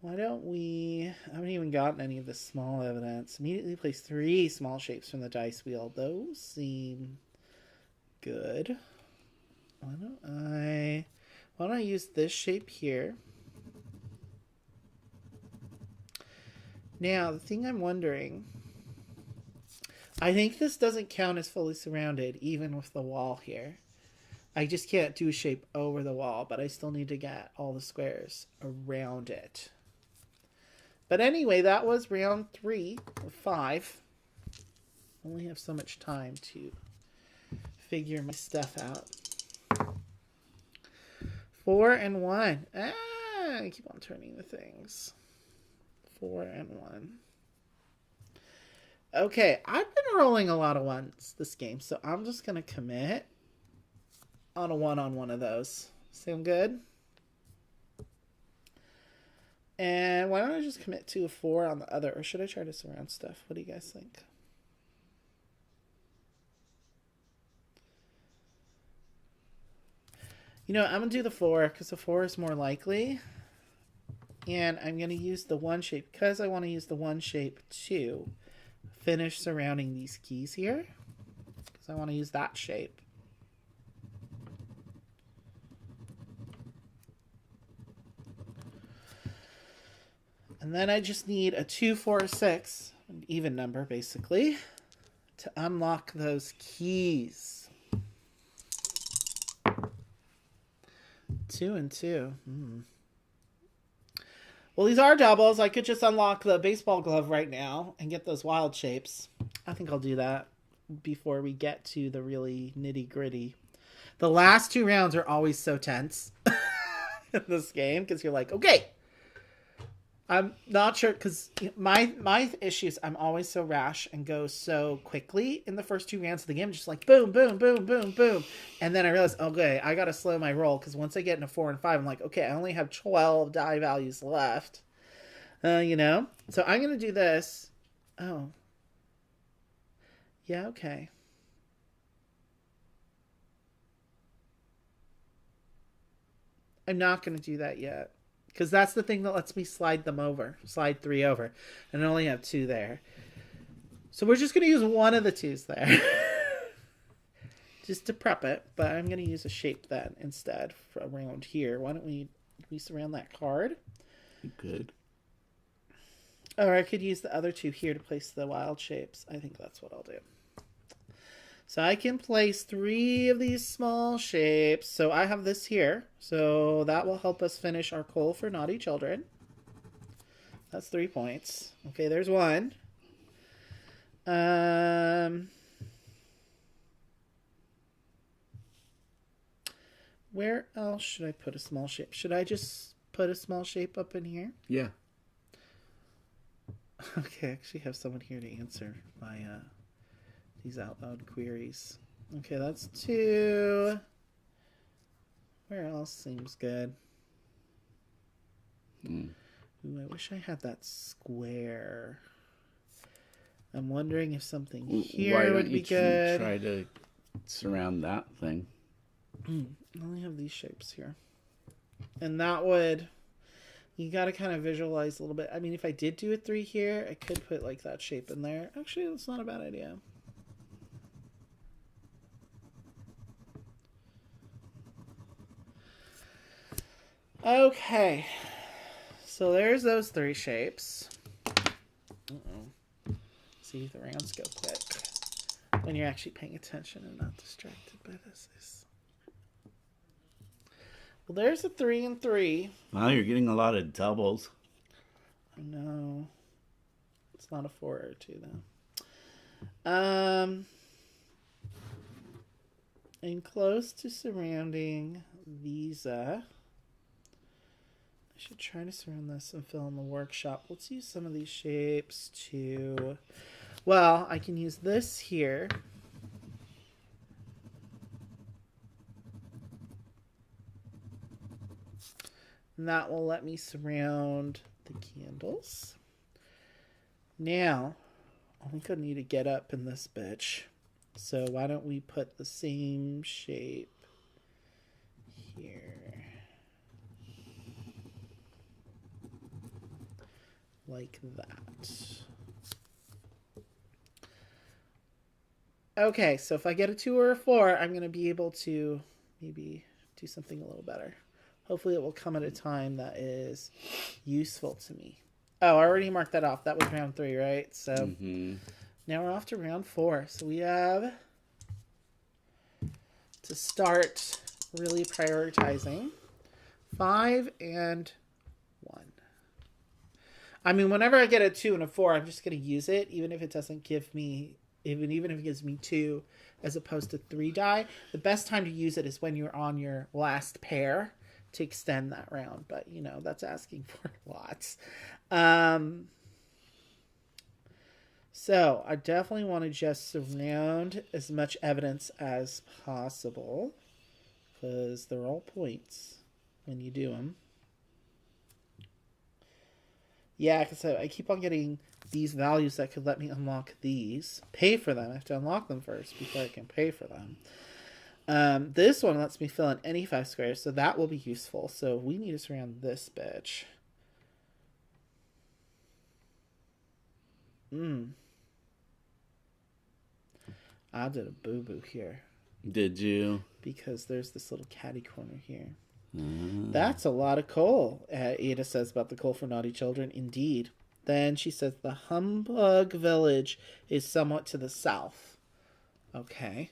Why don't we... I haven't even gotten any of the small evidence. Immediately place 3 small shapes from the dice wheel. Those seem good. Why don't I use this shape here? Now, the thing I'm wondering... I think this doesn't count as fully surrounded, even with the wall here. I just can't do a shape over the wall, but I still need to get all the squares around it. But anyway, that was round 3 of 5. Only have so much time to figure my stuff out. 4 and 1. I keep on turning the things. 4 and 1. Okay, I've been rolling a lot of 1s this game, so I'm just going to commit on a 1 on one of those. Sound good? And why don't I just commit to a 4 on the other? Or should I try to surround stuff? What do you guys think? You know, I'm going to do the 4 because the 4 is more likely. And I'm going to use the 1 shape because I want to use the 1 shape to finish surrounding these keys here. Because I want to use that shape. And then I just need a 2, 4, 6, an even number basically, to unlock those keys. 2 and 2. Well, these are doubles. I could just unlock the baseball glove right now and get those wild shapes. I think I'll do that before we get to the really nitty gritty. The last 2 rounds are always so tense in this game because you're like, okay. I'm not sure because my issue is I'm always so rash and go so quickly in the first 2 rounds of the game, just like boom, boom, boom, boom, boom, and then I realize, okay, I gotta slow my roll because once I get into 4 and 5, I'm like, okay, I only have 12 die values left, you know. So I'm gonna do this. Oh, yeah, okay. I'm not gonna do that yet. Because that's the thing that lets me slide them over. Slide 3 over. And I only have 2 there. So we're just going to use one of the 2s there. Just to prep it. But I'm going to use a shape then instead for around here. Why don't we surround that card? Good. Or I could use the other 2 here to place the wild shapes. I think that's what I'll do. So I can place 3 of these small shapes. So I have this here. So that will help us finish our coal for naughty children. That's 3 points. Okay, there's 1. Where else should I put a small shape? Should I just put a small shape up in here? Yeah. Okay, I actually have someone here to answer my these out loud queries. Okay, that's 2. Where else seems good? Ooh, I wish I had that square. I'm wondering if something here would be good. Try to surround that thing. I only have these shapes here. And that would, you got to kind of visualize a little bit. I mean, if I did do a 3 here, I could put like that shape in there. Actually, that's not a bad idea. Okay. So there's those 3 shapes. See, the rounds go quick when you're actually paying attention and not distracted by this. Well, there's a 3 and 3. Wow, you're getting a lot of doubles. I know. It's not a 4 or 2 though. And close to surrounding these. I should try to surround this and fill in the workshop. Let's use some of these shapes to. Well, I can use this here. And that will let me surround the candles. Now, I think I need to get up in this bitch. So why don't we put the same shape here. Like that. Okay, so if I get a 2 or a 4, I'm going to be able to maybe do something a little better. Hopefully it will come at a time that is useful to me. Oh, I already marked that off. That was round 3, right? So now we're off to round 4. So we have to start really prioritizing 5 and 1. I mean, whenever I get a 2 and a 4, I'm just going to use it, even if it doesn't give me, even if it gives me 2 as opposed to 3 die. The best time to use it is when you're on your last pair to extend that round, but you know, that's asking for lots. So I definitely want to just surround as much evidence as possible because they're all points when you do them. Yeah, because I keep on getting these values that could let me unlock these. Pay for them. I have to unlock them first before I can pay for them. This one lets me fill in any 5 squares, so that will be useful. So we need to surround this bitch. I did a boo-boo here. Did you? Because there's this little catty corner here. That's a lot of coal, Ada says about the coal for naughty children. Indeed. Then she says the Humbug Village is somewhat to the south. Okay.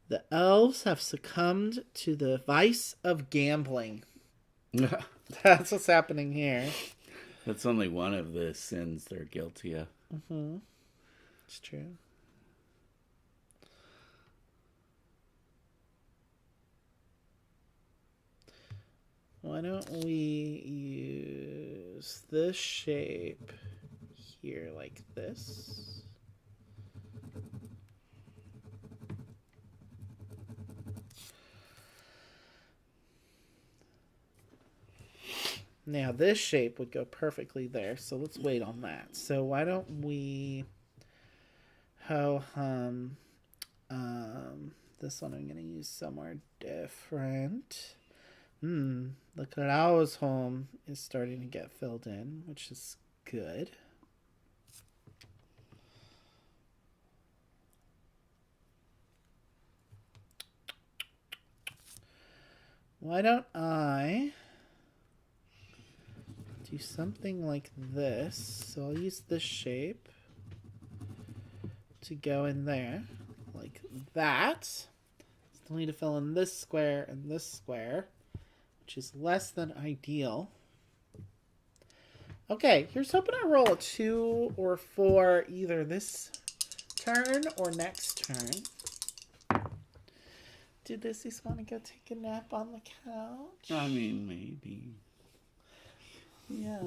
The elves have succumbed to the vice of gambling. That's what's happening here. That's only one of the sins they're guilty of. It's true. Why don't we use this shape here like this? Now this shape would go perfectly there, so let's wait on that. So why don't we ho-hum this one I'm going to use somewhere different. The Klaus home is starting to get filled in, which is good. Why don't I do something like this? So I'll use this shape to go in there, like that. Still need to fill in this square and this square, which is less than ideal. Okay, here's hoping I roll a 2 or 4 either this turn or next turn. Did this want to go take a nap on the couch? I mean, maybe. Yes.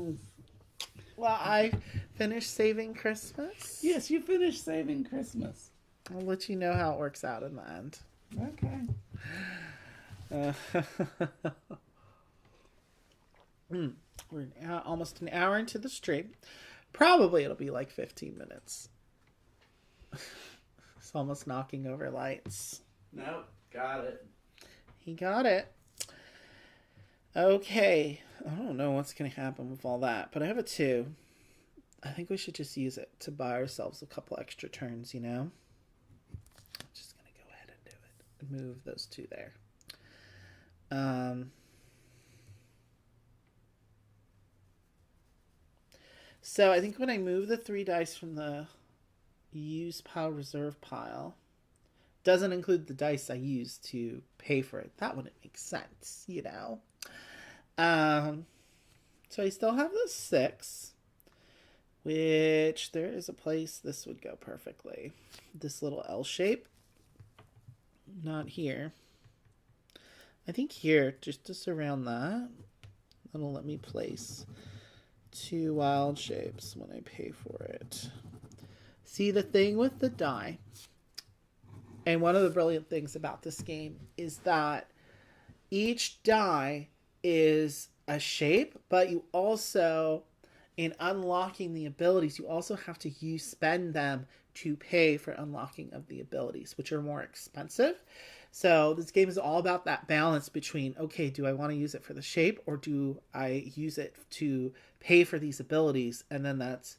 Well, I finished saving Christmas. Yes, you finished saving Christmas. I'll let you know how it works out in the end. Okay. We're almost an hour into the stream. Probably it'll be like 15 minutes. It's almost knocking over lights. Nope, got it. He got it. Okay. I don't know what's going to happen with all that, but I have a 2. I think we should just use it to buy ourselves a couple extra turns, you know? I'm just going to go ahead and do it. Move those 2 there. So I think when I move the 3 dice from the use pile reserve pile, doesn't include the dice I use to pay for it. That wouldn't make sense, you know? So I still have the 6, which there is a place this would go perfectly. This little L shape. Not here. I think here, just to surround that, that'll let me place 2 wild shapes when I pay for it. See, the thing with the die, and one of the brilliant things about this game is that each die is a shape, but you also, in unlocking the abilities, you also have to spend them to pay for unlocking of the abilities, which are more expensive. So this game is all about that balance between, okay, do I want to use it for the shape, or do I use it to pay for these abilities? And then that's,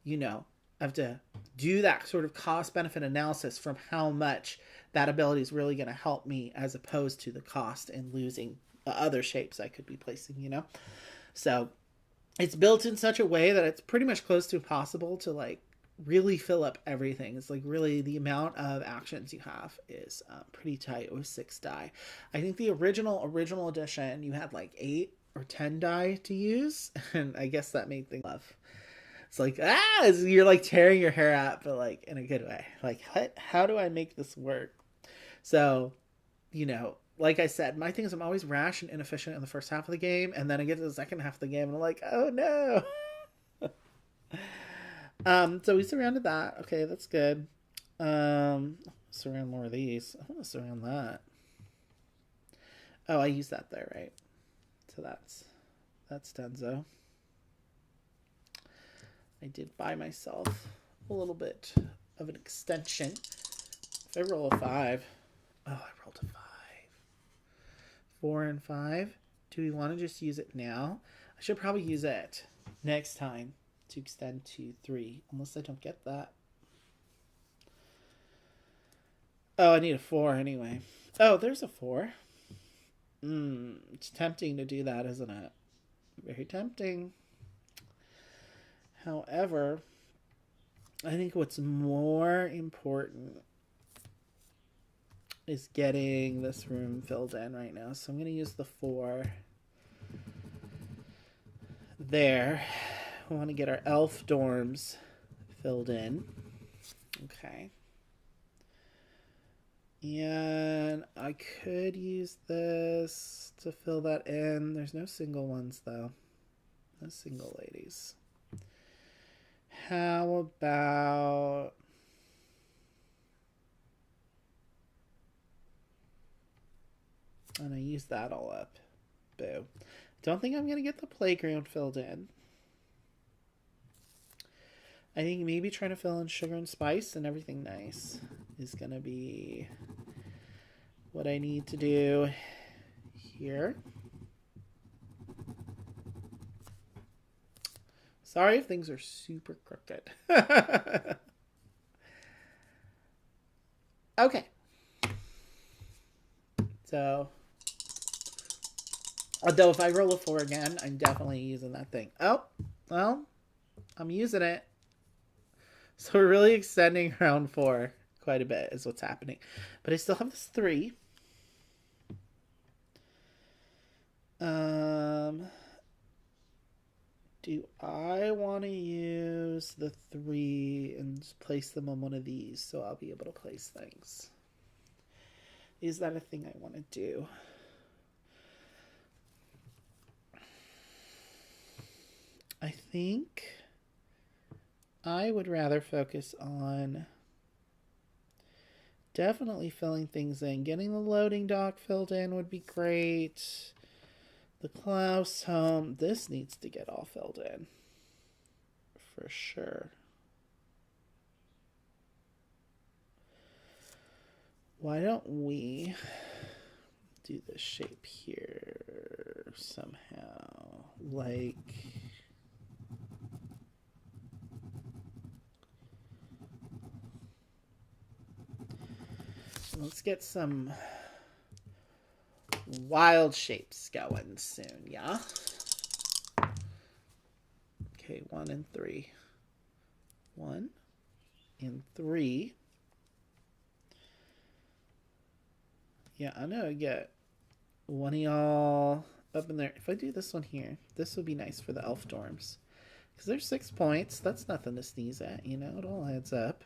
you know, I have to do that sort of cost benefit analysis from how much that ability is really going to help me, as opposed to the cost and losing other shapes I could be placing, you know? So it's built in such a way that it's pretty much close to impossible to like really fill up everything. It's like really the amount of actions you have is pretty tight with 6 die. I think the original edition, you had like 8 or 10 die to use, and I guess that made things love. It's like, you're like tearing your hair out, but like in a good way. Like, how do I make this work? So, you know, like I said, my thing is I'm always rash and inefficient in the first half of the game, and then I get to the second half of the game, and I'm like, oh no. So we surrounded that. Okay, that's good. Surround more of these. I want to surround that. Oh, I used that there, right? So that's Denzo. I did buy myself a little bit of an extension. If I roll a 5, oh, I rolled a 5. 4 and 5. Do we want to just use it now? I should probably use it next time to extend to 3, unless I don't get that. Oh, I need a 4 anyway. Oh, there's a 4. It's tempting to do that, isn't it? Very tempting. However, I think what's more important is getting this room filled in right now. So I'm going to use the 4 there. We want to get our elf dorms filled in. Okay. And I could use this to fill that in. There's no single ones, though. No single ladies. How about... And I used that all up. Boo. Don't think I'm going to get the playground filled in. I think maybe trying to fill in sugar and spice and everything nice is going to be what I need to do here. Sorry if things are super crooked. Okay. So, although if I roll a 4 again, I'm definitely using that thing. Oh, well, I'm using it. So we're really extending round 4 quite a bit is what's happening. But I still have this 3. Do I want to use the 3 and place them on one of these so I'll be able to place things? Is that a thing I want to do? I think I would rather focus on definitely filling things in. Getting the loading dock filled in would be great. The Klaus home, this needs to get all filled in. For sure. Why don't we do this shape here? somehow. Like, let's get some wild shapes going soon, yeah? Okay, 1 and 3. 1 and 3. Yeah, I know I get one of y'all up in there. If I do this one here, this would be nice for the elf dorms. Because there's 6 points. That's nothing to sneeze at, you know? It all adds up.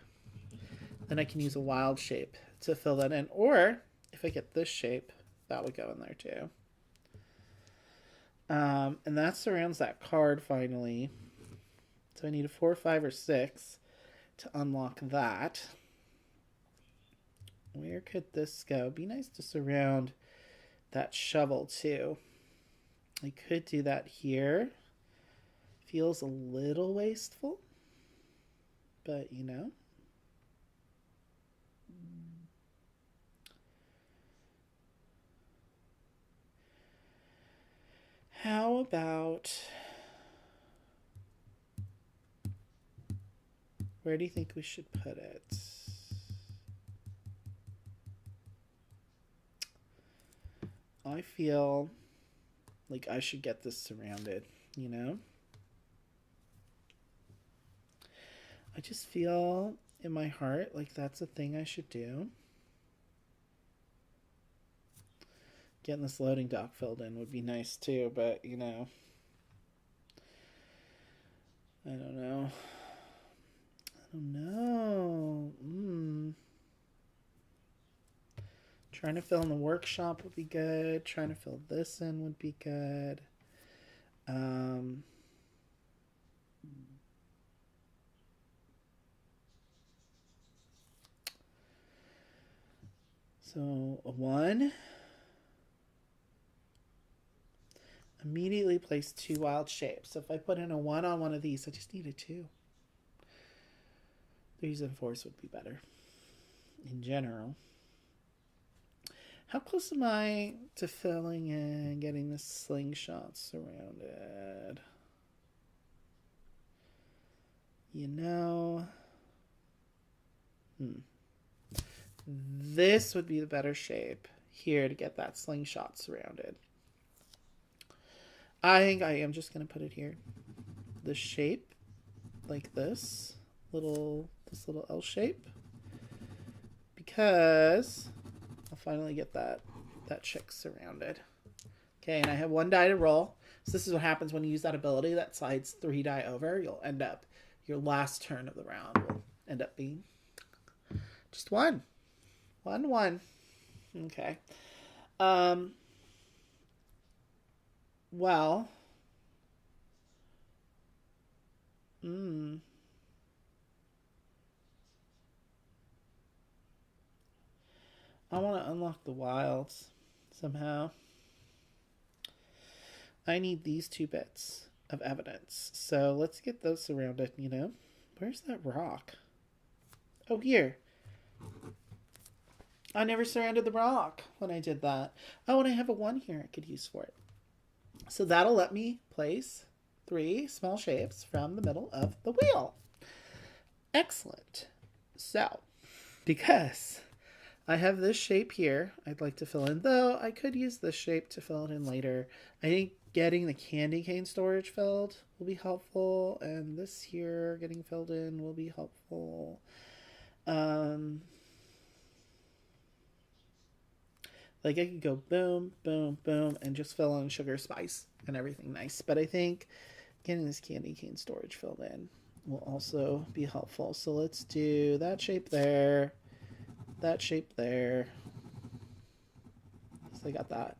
Then I can use a wild shape to fill that in. Or, if I get this shape, that would go in there too. And that surrounds that card finally. So I need a 4, 5, or 6 to unlock that. Where could this go? Be nice to surround that shovel too. I could do that here. Feels a little wasteful, but you know. How about, where do you think we should put it? I feel like I should get this surrounded, you know? I just feel in my heart like that's a thing I should do. Getting this loading dock filled in would be nice too, but you know, I don't know. Trying to fill in the workshop would be good. Trying to fill this in would be good. So a 1. Immediately place 2 wild shapes. So if I put in a 1 on one of these, I just need a 2. 3s and 4s would be better in general. How close am I to filling in, getting the slingshot surrounded? You know, this would be the better shape here to get that slingshot surrounded. I think I am just going to put it here. The shape, like this little L shape, because I'll finally get that chick surrounded. Okay, and I have 1 die to roll. So this is what happens when you use that ability that slides 3 die over. You'll end up, your last turn of the round will end up being just 1. 1, 1. Okay. Well. I want to unlock the wilds somehow. I need these 2 bits of evidence. So let's get those surrounded, you know. Where's that rock? Oh, here. I never surrounded the rock when I did that. Oh, and I have a 1 here I could use for it. So that'll let me place 3 small shapes from the middle of the wheel. Excellent. So, because I have this shape here I'd like to fill in, though I could use this shape to fill it in later. I think getting the candy cane storage filled will be helpful, and this here getting filled in will be helpful. Like I could go boom, boom, boom, and just fill in sugar, spice, and everything nice. But I think getting this candy cane storage filled in will also be helpful. So let's do that shape there, that shape there. So I got that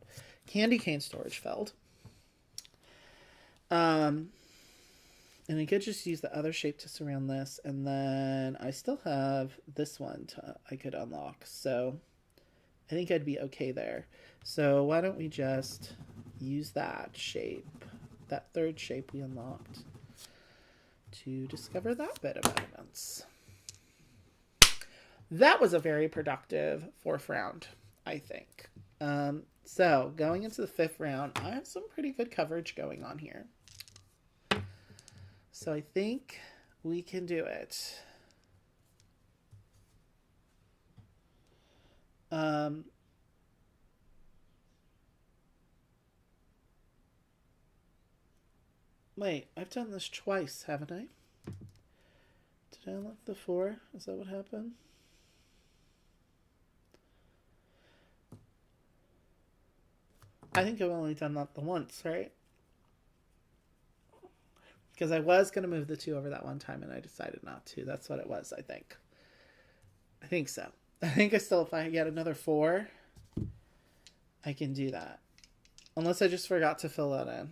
candy cane storage filled. And I could just use the other shape to surround this, and then I still have this one I could unlock. So I think I'd be okay there. So why don't we just use that shape, that 3rd shape we unlocked, to discover that bit of evidence. That was a very productive 4th round, I think. So, going into the 5th round, I have some pretty good coverage going on here. So, I think we can do it. Wait, I've done this twice, haven't I? Did I unlock the 4? Is that what happened? I think I've only done that the once, right? Because I was going to move the 2 over that one time and I decided not to. That's what it was, I think. I think so. I think I still, if I get another 4, I can do that. Unless I just forgot to fill that in.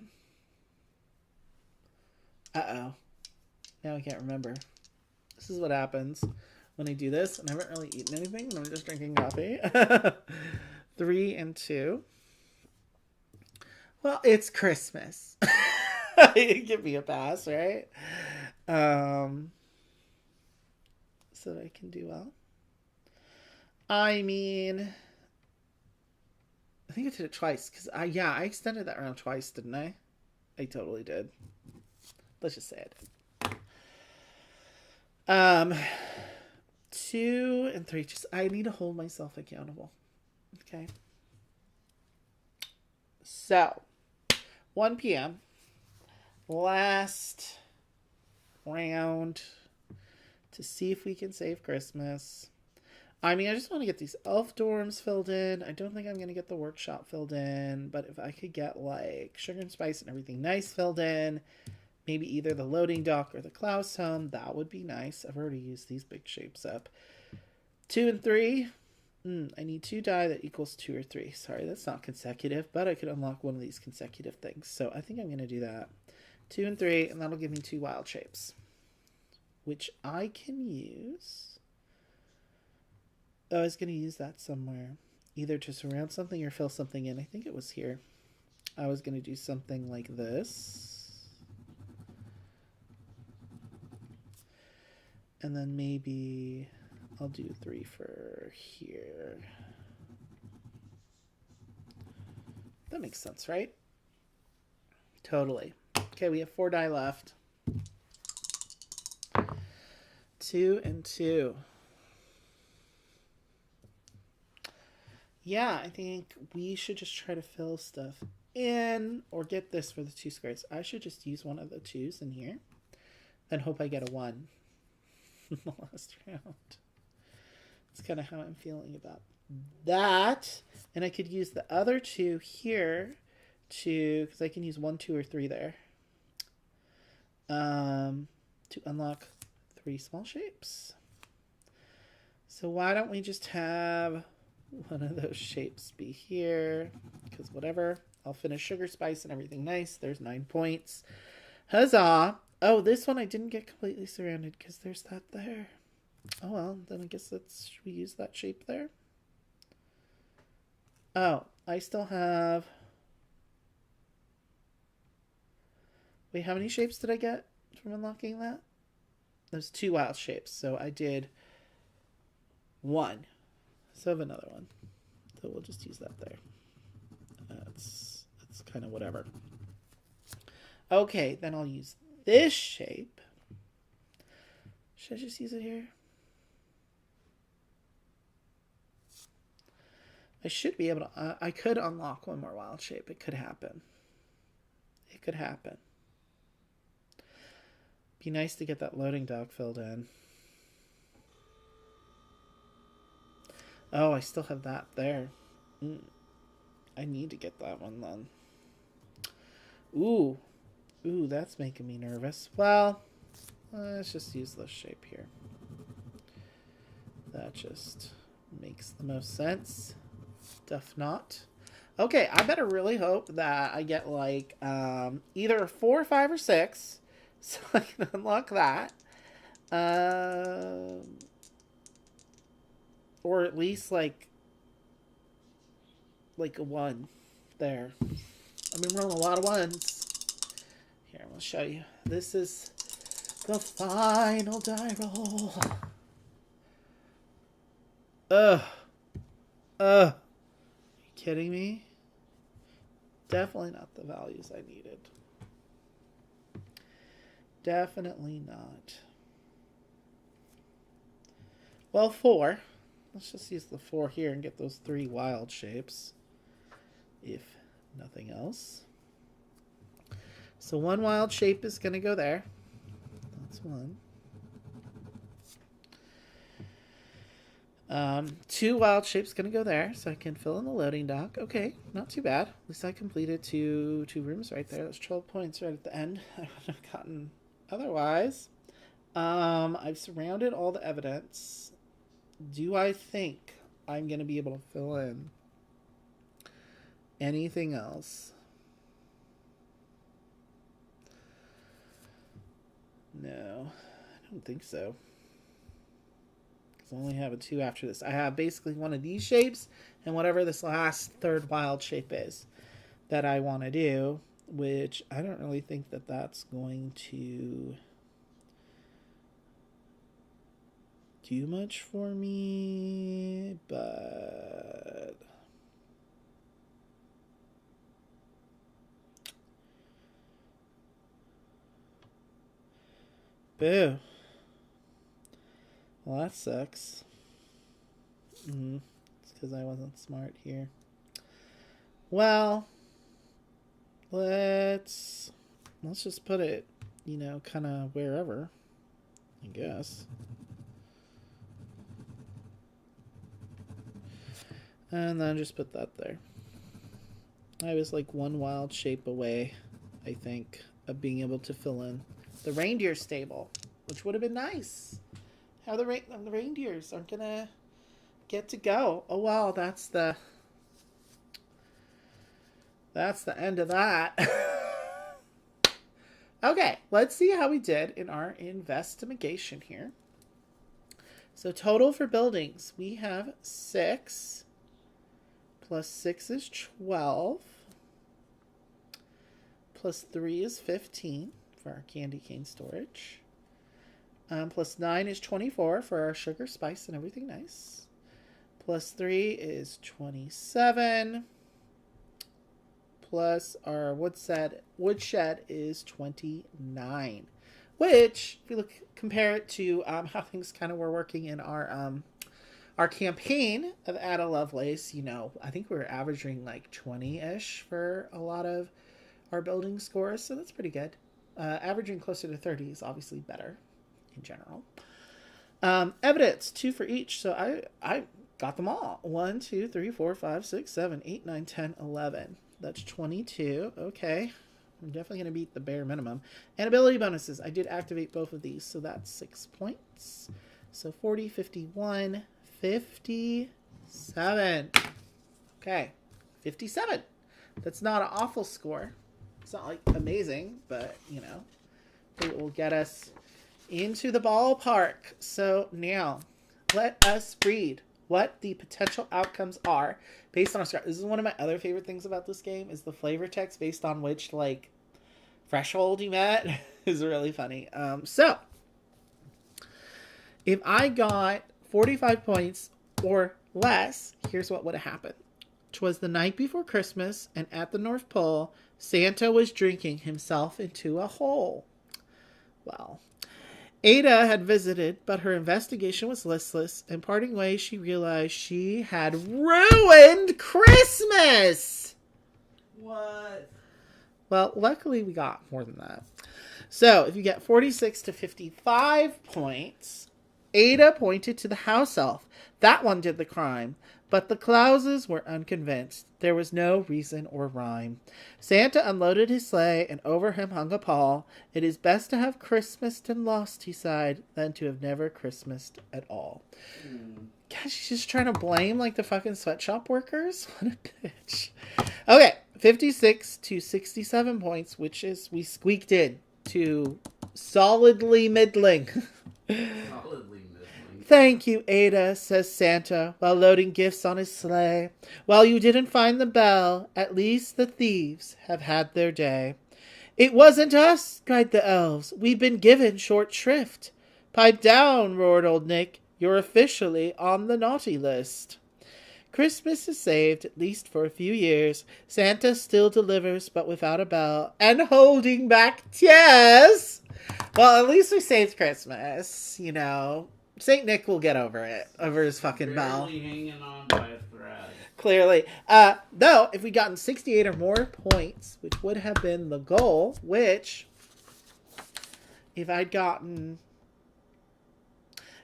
Uh-oh. Now I can't remember. This is what happens when I do this. And I haven't really eaten anything. And I'm just drinking coffee. 3 and 2. Well, it's Christmas. Give me a pass, right? So that I can do well. I mean, I think I did it twice because I extended that round twice, didn't I? I totally did. Let's just say I did. 2 and 3. Just I need to hold myself accountable. Okay. So, 1 p.m. Last round to see if we can save Christmas. I mean, I just want to get these elf dorms filled in. I don't think I'm going to get the workshop filled in, but if I could get like sugar and spice and everything nice filled in, maybe either the loading dock or the Klaus home, that would be nice. I've already used these big shapes up. 2 and 3. I need 2 die that equals 2 or 3. Sorry, that's not consecutive, but I could unlock one of these consecutive things. So I think I'm going to do that. 2 and 3, and that'll give me 2 wild shapes, which I can use. Oh, I was going to use that somewhere, either to surround something or fill something in. I think it was here. I was going to do something like this. And then maybe I'll do 3 for here. That makes sense, right? Totally. Okay, we have 4 die left. 2 and 2. Yeah, I think we should just try to fill stuff in or get this for the 2 squares. I should just use one of the 2s in here and hope I get a 1 in the last round. That's kind of how I'm feeling about that. And I could use the other 2 here because I can use 1, 2, or 3 there. To unlock 3 small shapes. So why don't we just have one of those shapes be here? Because whatever. I'll finish sugar, spice, and everything nice. There's 9 points. Huzzah! Oh, this one I didn't get completely surrounded because there's that there. Oh well, then I guess should we use that shape there? Oh, I still have... Wait, how many shapes did I get from unlocking that? There's 2 wild shapes, so I did 1. So I have another one. So we'll just use that there. It's kind of whatever. Okay, then I'll use this shape. Should I just use it here? I should be able to... I could unlock one more wild shape. It could happen. It could happen. Be nice to get that loading dock filled in. Oh, I still have that there. I need to get that one then. Ooh, that's making me nervous. Well, let's just use this shape here. That just makes the most sense. Doth not. Okay, I better really hope that I get like either 4, 5, or 6. So I can unlock that. Or at least like a 1 there. I've been rolling a lot of 1s. Here, I'm going to show you. This is the final die roll. Are you kidding me? Definitely not the values I needed. Definitely not. Well, 4. Let's just use the 4 here and get those 3 wild shapes, if nothing else. So 1 wild shape is going to go there. That's 1. 2 wild shapes going to go there, so I can fill in the loading dock. Okay, not too bad. At least I completed two rooms right there. That's 12 points right at the end. I would have gotten otherwise. I've surrounded all the evidence. Do I think I'm going to be able to fill in anything else? No, I don't think so. I only have a 2 after this. I have basically one of these shapes and whatever this last 3rd wild shape is that I want to do, which I don't really think that that's going to do much for me, but boo. Well, that sucks. It's because I wasn't smart here. Well, let's just put it, kind of wherever, I guess. And then just put that there. I was like 1 wild shape away, I think, of being able to fill in the reindeer stable, which would have been nice. How the reindeers aren't gonna get to go. Oh wow, that's the end of that. Okay, let's see how we did in our investigation here. So total for buildings, we have 6. Plus 6 is 12. Plus 3 is 15 for our candy cane storage. Plus 9 is 24 for our sugar, spice, and everything nice. Plus 3 is 27. Plus our woodshed is 29. Which, if you compare it to how things kind of were working in our campaign of Ada Lovelace, I think we were averaging like 20-ish for a lot of our building scores, so that's pretty good. Averaging closer to 30 is obviously better in general. Evidence, 2 for each, so I got them all. 1, 2, 3, 4, 5, 6, 7, 8, 9, 10, 11. That's 22. Okay. I'm definitely going to beat the bare minimum. And ability bonuses. I did activate both of these, so that's 6 points. So 40, 51, 57. Okay. 57. That's not an awful score. It's not like amazing, but, it will get us into the ballpark. So now, let us read what the potential outcomes are based on our score. This is one of my other favorite things about this game, is the flavor text based on which, threshold you met is really funny. So, if I got 45 points or less, here's what would have happened. 'Twas the night before Christmas, and at the North Pole, Santa was drinking himself into a hole. Well, Ada had visited, but her investigation was listless, and parting ways she realized she had ruined Christmas! What? Well, luckily we got more than that. So, if you get 46 to 55 points, Ada pointed to the house elf. That one did the crime. But the Clauses were unconvinced. There was no reason or rhyme. Santa unloaded his sleigh, and over him hung a pall. It is best to have Christmased and lost, he sighed, than to have never Christmased at all. God, she's just trying to blame, the fucking sweatshop workers? What a bitch. Okay, 56 to 67 points, which is, we squeaked in to solidly middling. Solidly. Thank you, Ada, says Santa, while loading gifts on his sleigh. While you didn't find the bell, at least the thieves have had their day. It wasn't us, cried the elves. We've been given short shrift. Pipe down, roared old Nick. You're officially on the naughty list. Christmas is saved, at least for a few years. Santa still delivers, but without a bell. And holding back tears. Well, at least we saved Christmas, you know. St. Nick will get over it, over his fucking bell. Barely hanging on by a thread. Clearly. Though, if we'd gotten 68 or more points, which would have been the goal, which, if I'd gotten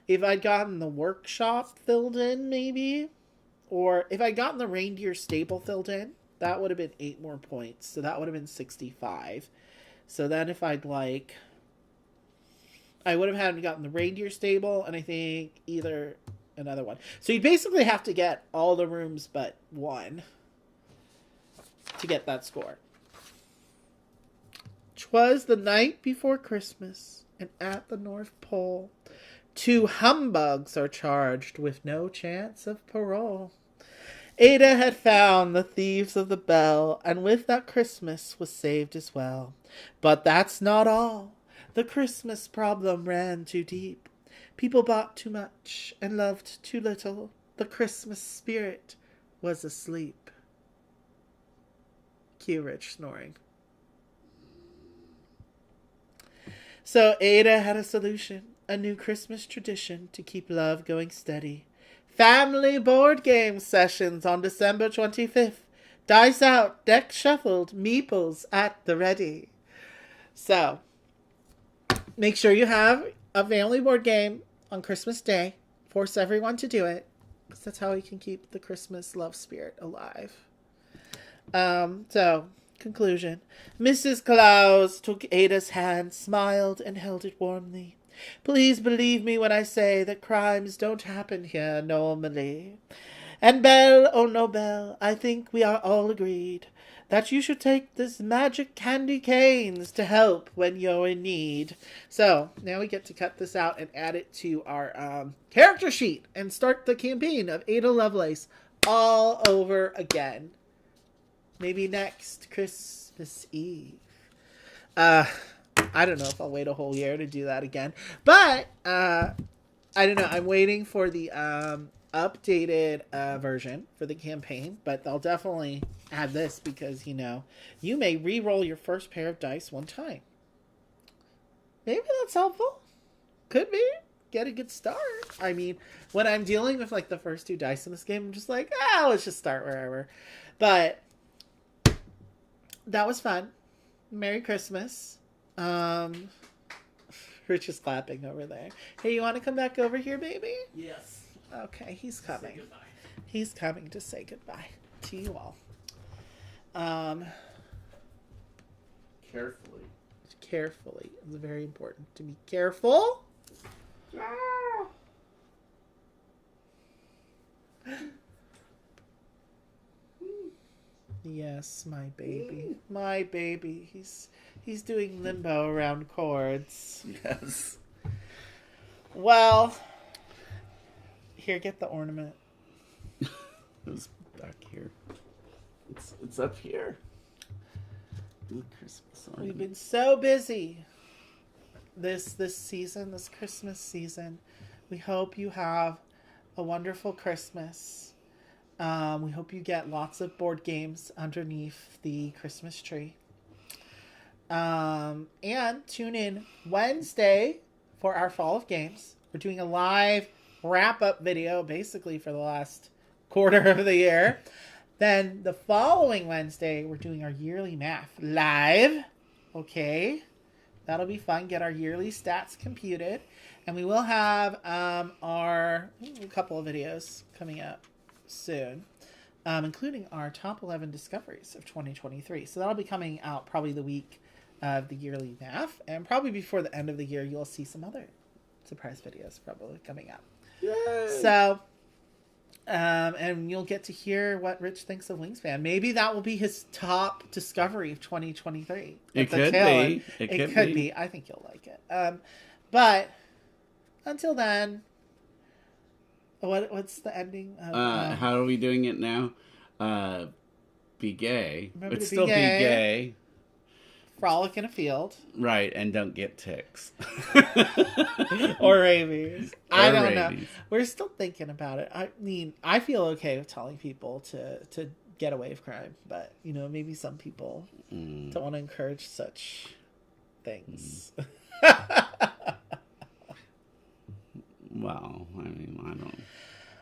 the workshop filled in, maybe, or if I'd gotten the reindeer stable filled in, that would have been 8 more points. So that would have been 65. So then if I would have had gotten the reindeer stable, and I think either another one. So you basically have to get all the rooms but one to get that score. 'Twas the night before Christmas, and at the North Pole, 2 humbugs are charged with no chance of parole. Ada had found the thieves of the bell, and with that Christmas was saved as well. But that's not all. The Christmas problem ran too deep. People bought too much and loved too little. The Christmas spirit was asleep. Cue Rich snoring. So Ada had a solution, a new Christmas tradition to keep love going steady. Family board game sessions on December 25th. Dice out, deck shuffled, meeples at the ready. So, make sure you have a family board game on Christmas Day. Force everyone to do it, because that's how we can keep the Christmas love spirit alive. So, conclusion. Mrs. Claus took Ada's hand, smiled, and held it warmly. Please believe me when I say that crimes don't happen here normally. And Belle, oh no Belle, I think we are all agreed that you should take this magic candy canes to help when you're in need. So, now we get to cut this out and add it to our character sheet and start the campaign of Ada Lovelace all over again. Maybe next Christmas Eve. I don't know if I'll wait a whole year to do that again. But, I don't know. I'm waiting for the updated version for the campaign. But I'll definitely add this because, you know, you may re-roll your first pair of dice one time. Maybe that's helpful. Could be. Get a good start. I mean, when I'm dealing with, like, the first 2 dice in this game, I'm just like, let's just start wherever. But that was fun. Merry Christmas. Rich is clapping over there. Hey, you want to come back over here, baby? Yes. Okay, he's coming. Say goodbye. He's coming to say goodbye to you all. Carefully. Carefully. It's very important to be careful. Yes, my baby. My baby. He's doing limbo around chords. Yes. Well, here, get the ornament. It's back here. It's up here. The Christmas ornament. We've been so busy this season, this Christmas season. We hope you have a wonderful Christmas. We hope you get lots of board games underneath the Christmas tree. And tune in Wednesday for our Fall of Games. We're doing a live wrap-up video, basically, for the last quarter of the year. Then the following Wednesday, we're doing our yearly math live. Okay. That'll be fun. Get our yearly stats computed. And we will have a couple of videos coming up soon, including our top 11 discoveries of 2023. So that'll be coming out probably the week of the yearly math. And probably before the end of the year, you'll see some other surprise videos probably coming up. Yay! So, and you'll get to hear what Rich thinks of Wingspan. Maybe that will be his top discovery of 2023. It could be. It could be. I think you'll like it. But until then, what's the ending? How are we doing it now? Be gay. Remember But to be still gay. be gay. frolic in a field. Right, and don't get ticks. Or rabies. I don't know. Rabies. We're still thinking about it. I mean, I feel okay with telling people to get away with crime, but maybe some people don't want to encourage such things. Well, I mean, I don't.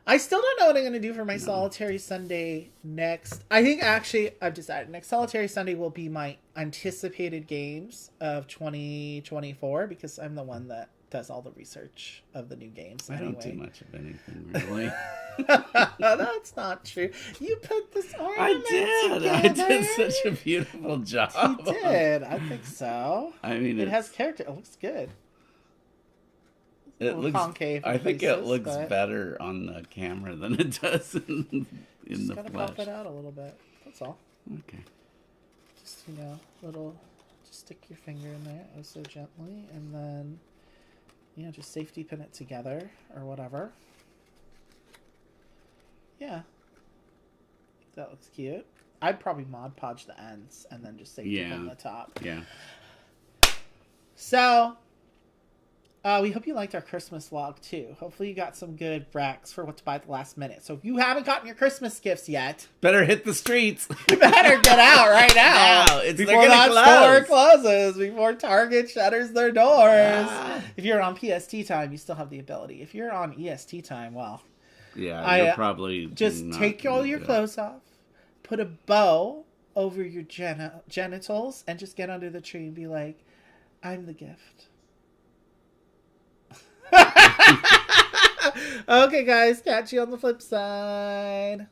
I still don't know what I'm going to do for my Solitary Sunday next. I think actually I've decided next Solitary Sunday will be my anticipated games of 2024 because I'm the one that does all the research of the new games. I don't do much of anything really. That's not true. You put this ornament together. I did such a beautiful job. You did. I think so. I mean, it has character. It looks good. It looks concave. I think places, it looks but better on the camera than it does in just the gotta flesh. pop it out a little bit. That's all. Okay. Just little. Just stick your finger in there, oh so gently, and then just safety pin it together or whatever. Yeah. That looks cute. I'd probably Mod Podge the ends and then just safety pin the top. Yeah. So, we hope you liked our Christmas vlog too. Hopefully you got some good bracks for what to buy at the last minute. So if you haven't gotten your Christmas gifts yet, better hit the streets. You better get out right now. Before that store closes, before Target shutters their doors. If you're on PST time, you still have the ability. If you're on EST time, well, yeah, you're probably just take all your clothes off, put a bow over your genitals, and just get under the tree and be like, "I'm the gift." Okay, guys, catch you on the flip side.